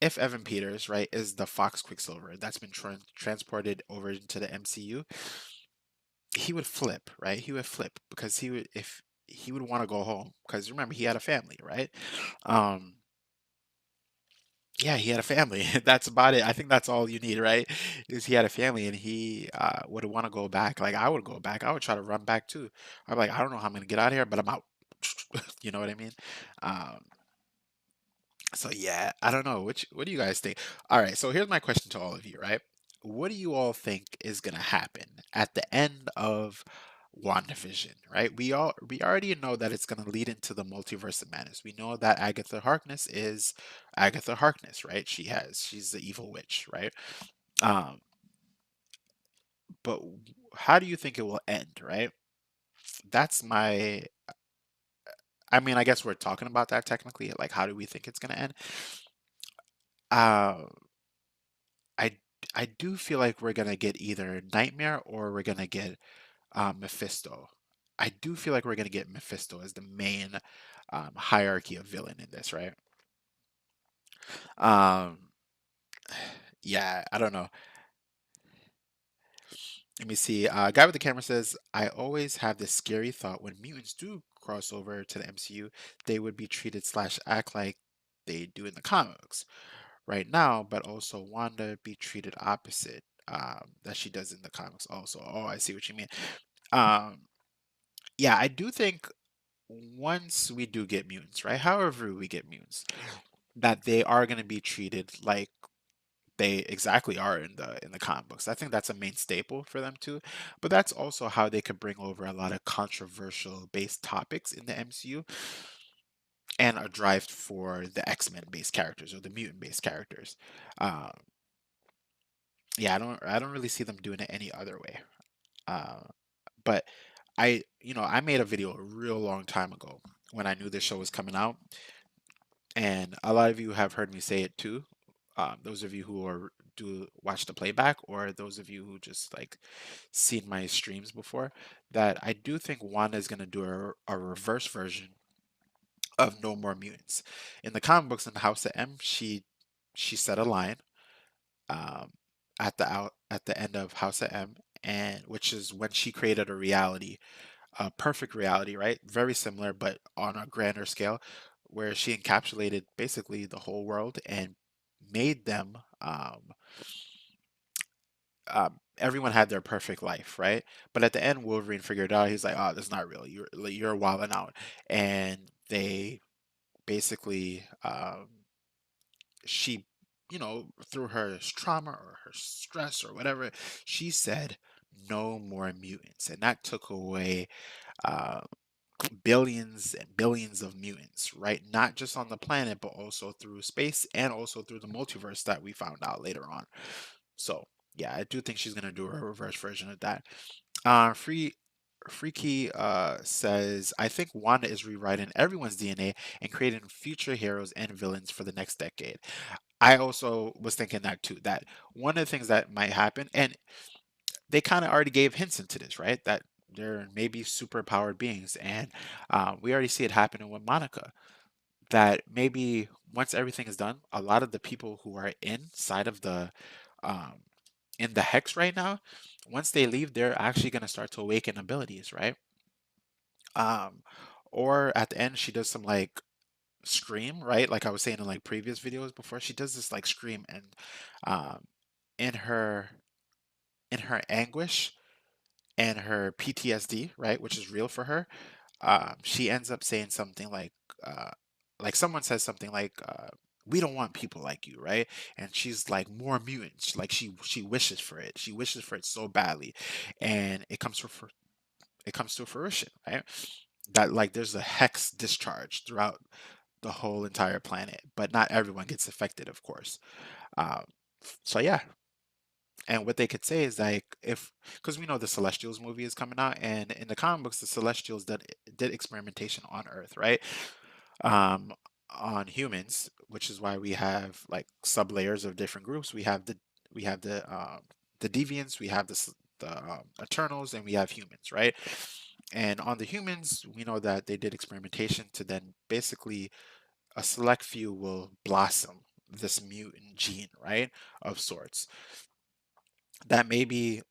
Evan Peters, right, is the Fox Quicksilver that's been transported over into the MCU, he would flip, right? He would flip because he would want to go home because remember he had a family, right? Um, yeah, he had a family. That's about it. I think that's all you need, right? Is he had a family and he would want to go back. Like I would go back. I would try to run back too. I'm like, I don't know how I'm gonna get out of here, but I'm out. You know what I mean? Um, so yeah, I don't know. What do you guys think? All right, so here's my question to all of you, right? What do you all think is gonna happen at the end of WandaVision, right? We already know that it's gonna lead into the multiverse of madness. We know that Agatha Harkness is Agatha Harkness, right? She's the evil witch, right? Um, but how do you think it will end, right? That's my I mean, I guess we're talking about that technically. Like, how do we think it's gonna end? Uh, I I do feel like we're gonna get either Nightmare or we're gonna get Mephisto. I do feel like we're gonna get Mephisto as the main hierarchy of villain in this, right? Um, yeah, I don't know. Let me see. Guy with the camera says, "I always have this scary thought when mutants do cross over to the MCU, they would be treated slash act like they do in the comics right now, but also Wanda be treated opposite that she does in the comics also." Oh, I see what you mean. Um, yeah, I do think once we do get mutants, right? However we get mutants, that they are going to be treated like they exactly are in the comic books. I think that's a main staple for them too. But that's also how they could bring over a lot of controversial based topics in the MCU and a drive for the X-Men based characters or the mutant based characters. Um, yeah, I don't really see them doing it any other way. Uh, but I made a video a real long time ago when I knew this show was coming out, and a lot of you have heard me say it too. Those of you who are do watch the playback, or those of you who just like seen my streams before, that I do think Wanda is gonna do a reverse version of No More Mutants. In the comic books in the House of M, she said a line um, at the end of House of M, and which is when she created a reality, a perfect reality, right? Very similar, but on a grander scale, where she encapsulated basically the whole world and made them. Everyone had their perfect life, right? But at the end, Wolverine figured out he's like, "Oh, that's not real. You're wilding out," and they basically she, through her trauma or her stress or whatever, she said, "No more mutants," and that took away uh, billions and billions of mutants, right? Not just on the planet, but also through space and also through the multiverse that we found out later on. So yeah, I do think she's gonna do a reverse version of that. Freaky says, I think Wanda is rewriting everyone's DNA and creating future heroes and villains for the next decade. I also was thinking that too, that one of the things that might happen, and they kind of already gave hints into this, right? That they're maybe super powered beings. And we already see it happening with Monica, that maybe once everything is done, a lot of the people who are inside of um, in the hex right now, once they leave, they're actually going to start to awaken abilities, right? Um, or at the end, she does some like scream, right? Like I was saying in like previous videos before, she does this like scream, and um, in her anguish and her PTSD, right, which is real for her, she ends up saying something uh, like someone says something like, "We don't want people like you," right? And she's like, "More mutants." Like she wishes for it. She wishes for it so badly, and it comes to fruition, right? That like there's a hex discharge throughout the whole entire planet, but not everyone gets affected, of course. Um, so yeah, and what they could say is like if because we know the Celestials movie is coming out, and in the comic books, the Celestials did experimentation on Earth, right? Um, on humans, which is why we have like sub layers of different groups. We have the deviants, we have the Eternals, and we have humans, right? And on the humans, we know that they did experimentation to then basically a select few will blossom this mutant gene, right, of sorts. That maybe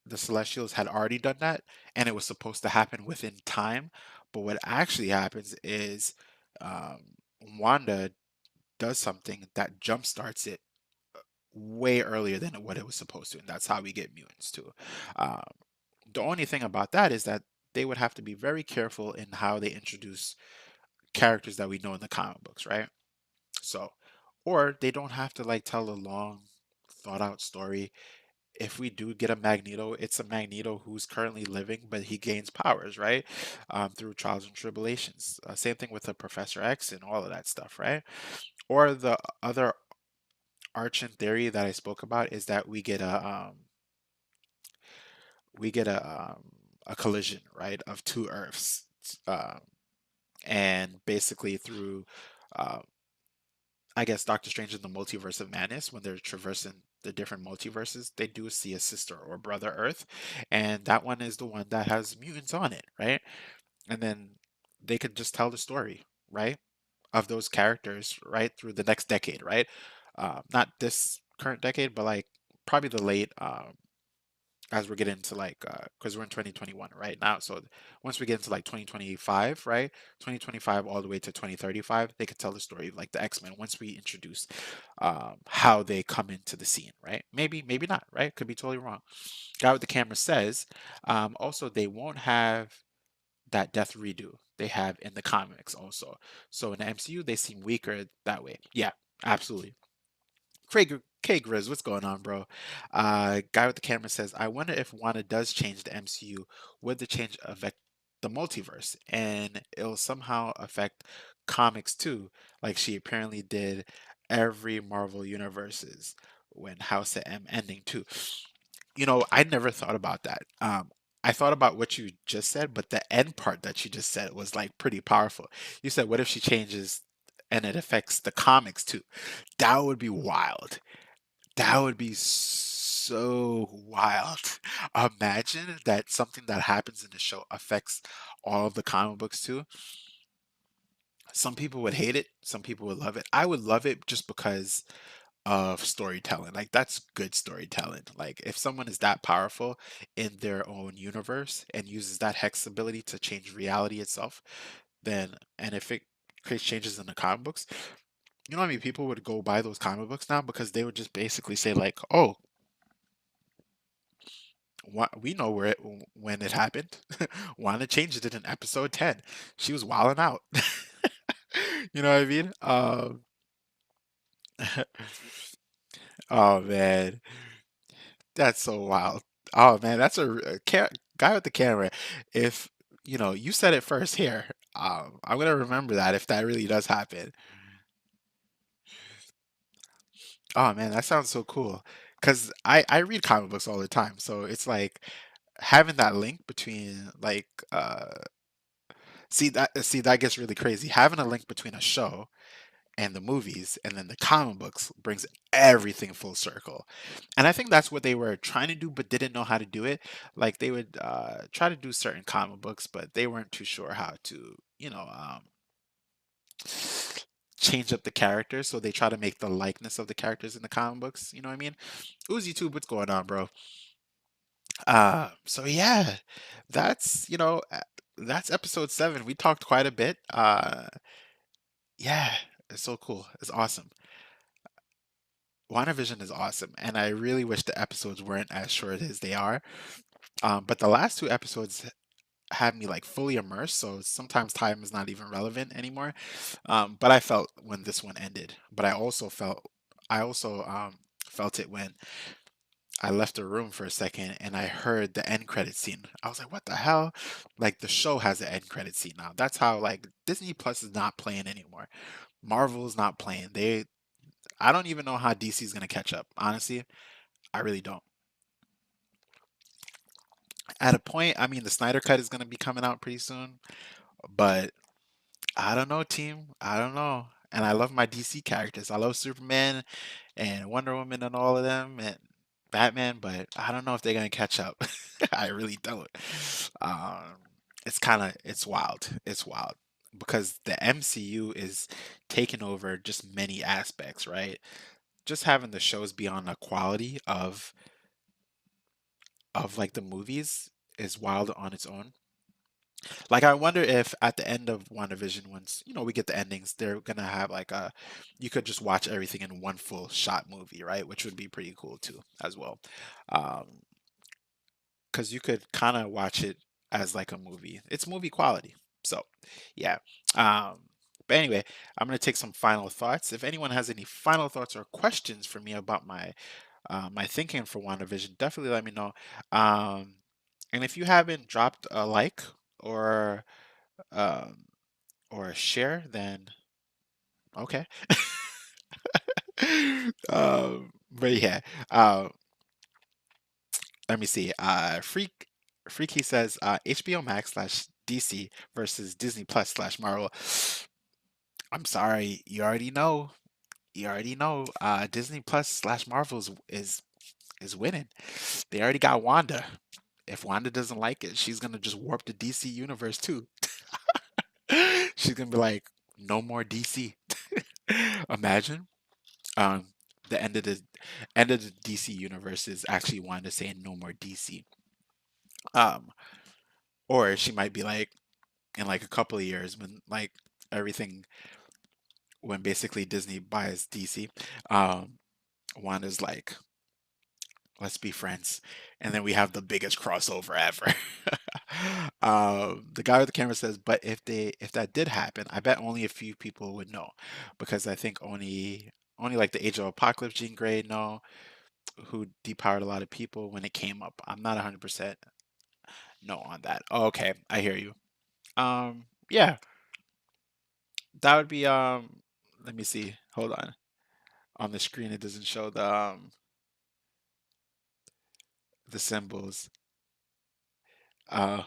the Celestials had already done that and it was supposed to happen within time. But what actually happens is um, Wanda does something that jumpstarts it way earlier than what it was supposed to. And that's how we get mutants too. Um, the only thing about that is that they would have to be very careful in how they introduce characters that we know in the comic books, right? So, or they don't have to like tell a long, thought out story. If we do get a Magneto, it's a Magneto who's currently living, but he gains powers, right? Through trials and tribulations. Same thing with the Professor X and all of that stuff, right? Or the other arch in theory that I spoke about is that we get a collision, right, of two Earths, um, and basically through uh, I guess Doctor Strange in the Multiverse of Madness, when they're traversing the different multiverses, they do see a sister or brother Earth, and that one is the one that has mutants on it, right? And then they could just tell the story, right, of those characters, right, through the next decade, right? Not this current decade, but like probably the late as we're getting into like because we're in 2021 right now, so once we get into like 2025, right, 2025 all the way to 2035, they could tell the story of like the X-Men once we introduce how they come into the scene, right? Maybe not, right? Could be totally wrong. Got what the camera says. Also, they won't have that death redo they have in the comics also. So in the MCU, they seem weaker that way. Yeah, absolutely. Craig Okay, Grizz, what's going on, bro? Guy with the camera says, I wonder if Wanda does change the MCU, would the change affect the multiverse? And it'll somehow affect comics too, like she apparently did every Marvel universes when House of M ending too. I never thought about that. I thought about what you just said, but the end part that you just said was like pretty powerful. You said, what if she changes and it affects the comics too? That would be wild. That would be so wild. Imagine that something that happens in the show affects all of the comic books too. Some people would hate it, some people would love it. I would love it just because of storytelling. Like that's good storytelling. Like if someone is that powerful in their own universe and uses that hex ability to change reality itself, then and if it creates changes in the comic books, you know what I mean? People would go buy those comic books now because they would just basically say like, "Oh, we know when it happened. Wanda changed it in episode 10. She was wilding out." You know what I mean? Oh man, that's so wild. Oh man, that's guy with the camera. If you said it first here, I'm gonna remember that if that really does happen. Oh man, that sounds so cool. Cause I read comic books all the time, so it's like having that link between like see that gets really crazy. Having a link between a show and the movies and then the comic books brings everything full circle. And I think that's what they were trying to do but didn't know how to do it. Like they would try to do certain comic books, but they weren't too sure how to, change up the characters. So they try to make the likeness of the characters in the comic books. You know what I mean? Uzi Tube, what's going on, bro? So yeah, that's that's episode 7. We talked quite a bit. Yeah, it's so cool. It's awesome. WandaVision is awesome, and I really wish the episodes weren't as short as they are. But the last two episodes had me like fully immersed, so sometimes time is not even relevant anymore. But I felt when this one ended, but I also felt it when I left the room for a second and I heard the end credit scene. I was like, what the hell? Like the show has an end credit scene now. That's how like Disney Plus is not playing anymore. Marvel is not playing. I don't even know how DC is gonna catch up. Honestly, I really don't. At a point, I mean, the Snyder Cut is gonna be coming out pretty soon, but I don't know, team. I don't know. And I love my DC characters. I love Superman and Wonder Woman and all of them and Batman, but I don't know if they're gonna catch up. I really don't. Um, it's wild. It's wild because the MCU is taking over just many aspects, right? Just having the shows be on the quality of like the movies is wild on its own. Like I wonder if at the end of WandaVision, once we get the endings, they're gonna have like you could just watch everything in one full shot movie, right? Which would be pretty cool too, as well. Um, because you could kind of watch it as like a movie. It's movie quality. So, yeah. Um, but anyway, I'm gonna take some final thoughts. If anyone has any final thoughts or questions for me about my thinking for WandaVision, definitely let me know. Um, and if you haven't dropped a like or um, or a share, then okay. But yeah, let me see. Freaky says HBO Max slash DC versus Disney Plus slash Marvel. I'm sorry, you already know. You already know. Disney Plus slash Marvel is winning. They already got Wanda. If Wanda doesn't like it, she's gonna just warp the DC universe too. She's gonna be like, no more DC. Imagine. Um, the end of the DC universe is actually Wanda saying no more DC. Um, or she might be like in like a couple of years when like everything when basically Disney buys DC, um, Wanda's like, let's be friends, and then we have the biggest crossover ever. The guy with the camera says, but if that did happen, I bet only a few people would know, because I think only only like the Age of Apocalypse Jean Grey know, who depowered a lot of people when it came up. I'm not 100% no on that. Oh, okay, I hear you. Yeah, that would be let me see. Hold on. On the screen it doesn't show the symbols. Uh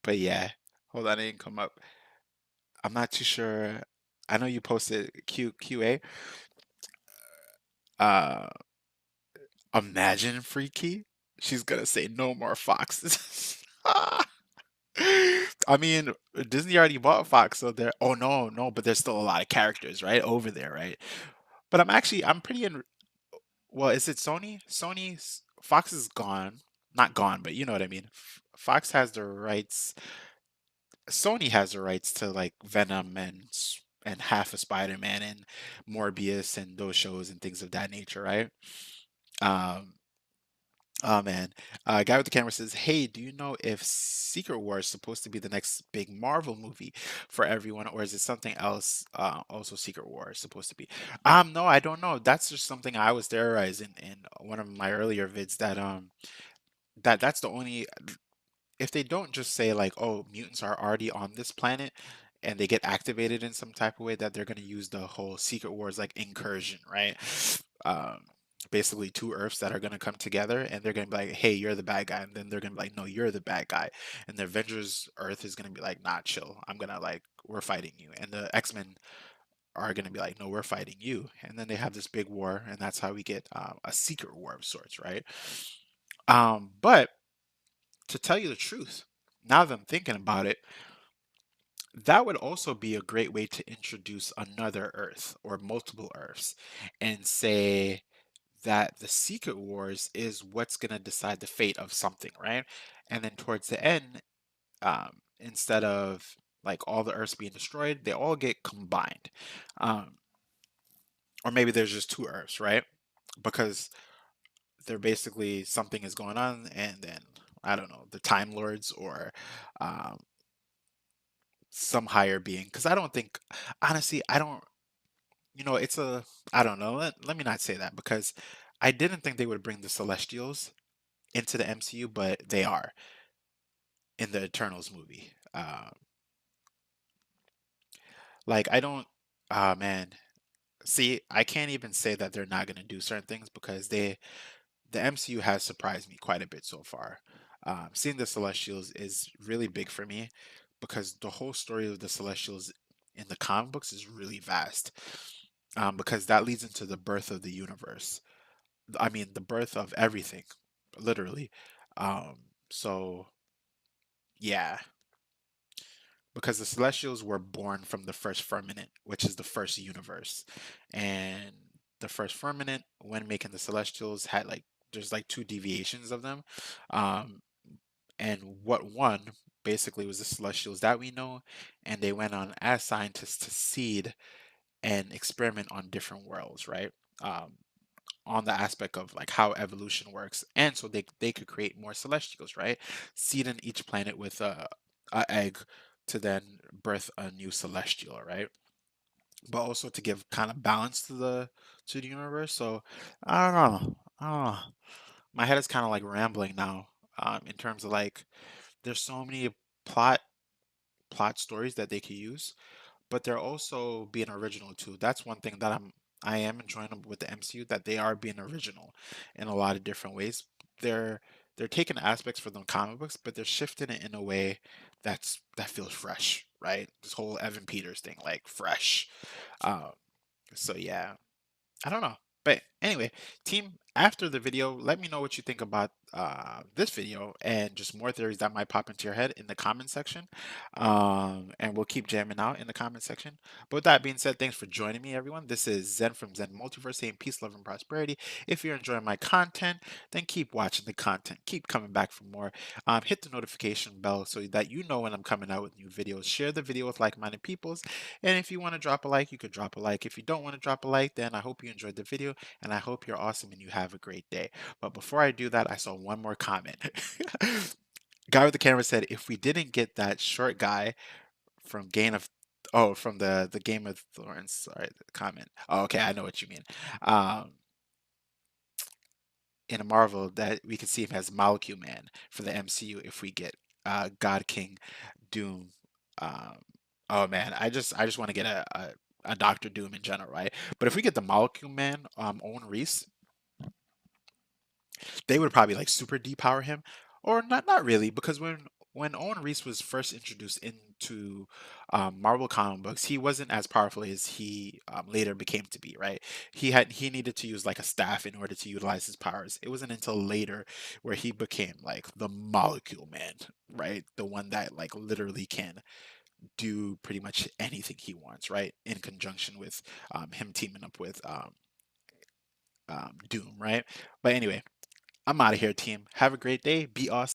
but yeah. Hold on, it didn't come up. I'm not too sure. I know you posted QA. Uh Imagine Freaky. She's gonna say no more foxes. I mean, Disney already bought Fox, so there. Oh no, no, but there's still a lot of characters, right, over there, right? But I'm pretty in. Well, is it Sony? Fox is gone, not gone, but you know what I mean. Fox has the rights. Sony has the rights to like Venom and half of Spider-Man and Morbius and those shows and things of that nature, right? Um, Oh man, guy with the camera says, "Hey, do you know if Secret War is supposed to be the next big Marvel movie for everyone, or is it something else? Also, Secret War is supposed to be." No, I don't know. That's just something I was theorizing in one of my earlier vids that that's the only if they don't just say like, oh, mutants are already on this planet and they get activated in some type of way, that they're going to use the whole Secret Wars like incursion, right? Um, Basically two Earths that are going to come together and they're going to be like, hey, you're the bad guy. And then they're going to be like, no, you're the bad guy. And the Avengers Earth is going to be like, nah, chill. I'm going to like, we're fighting you. And the X-Men are going to be like, no, we're fighting you. And then they have this big war. And that's how we get a secret war of sorts, right? But to tell you the truth, now that I'm thinking about it, that would also be a great way to introduce another Earth or multiple Earths and say that the Secret Wars is what's going to decide the fate of something, right? And then towards the end, instead of like all the Earths being destroyed, they all get combined. Um, or maybe there's just two Earths, right? Because they're basically something is going on, and then I don't know, the Time Lords or um, some higher being. Because I don't think, honestly, I don't, it's I don't know. Let me not say that because I didn't think they would bring the Celestials into the MCU, but they are in the Eternals movie. Like, I don't, ah, man. See, I can't even say that they're not going to do certain things because the MCU has surprised me quite a bit so far. Seeing the Celestials is really big for me because the whole story of the Celestials in the comic books is really vast. Because that leads into the birth of the universe. I mean, the birth of everything, literally. Um, so yeah, because the Celestials were born from the first firmament, which is the first universe, and the first firmament, when making the Celestials, had like there's like two deviations of them, um, and what one basically was the Celestials that we know, and they went on as scientists to seed and experiment on different worlds, right? Um, on the aspect of like how evolution works, and so they could create more celestials, right? Seeding each planet with a egg to then birth a new celestial, right? But also to give kind of balance to the universe. So I don't know. I don't know. My head is kind of like rambling now. In terms of like, there's so many plot plot stories that they could use, but they're also being original too. That's one thing that I am enjoying with the MCU, that they are being original in a lot of different ways. They're they're taking aspects from the comic books, but they're shifting it in a way that feels fresh, right? This whole Evan Peters thing, like fresh. Um, so yeah, I don't know. But anyway, team, after the video, let me know what you think about this video and just more theories that might pop into your head in the comment section. And we'll keep jamming out in the comment section. But with that being said, thanks for joining me, everyone. This is Zen from Zen Multiverse, saying peace, love, and prosperity. If you're enjoying my content, then keep watching the content. Keep coming back for more. Hit the notification bell so that you know when I'm coming out with new videos. Share the video with like-minded peoples. And if you want to drop a like, you could drop a like. If you don't want to drop a like, then I hope you enjoyed the video and I hope you're awesome and you have a great day. But before I do that, I saw one more comment. Guy with the camera said, if we didn't get that short guy from Game of Oh, from the Game of Thrones. Sorry, the comment. Oh, okay, I know what you mean. Um, in a Marvel, that we can see him as Molecule Man for the MCU if we get God King Doom. Um, oh man, I just want to get a Doctor Doom in general, right? But if we get the Molecule Man, Owen Reese, they would probably like super depower him, or not really, because when Owen Reese was first introduced into Marvel comic books, he wasn't as powerful as he later became to be, right? He needed to use like a staff in order to utilize his powers. It wasn't until later where he became like the Molecule Man, right? The one that like literally can do pretty much anything he wants, right? In conjunction with him teaming up with Doom, right? But anyway, I'm out of here, team. Have a great day. Be awesome.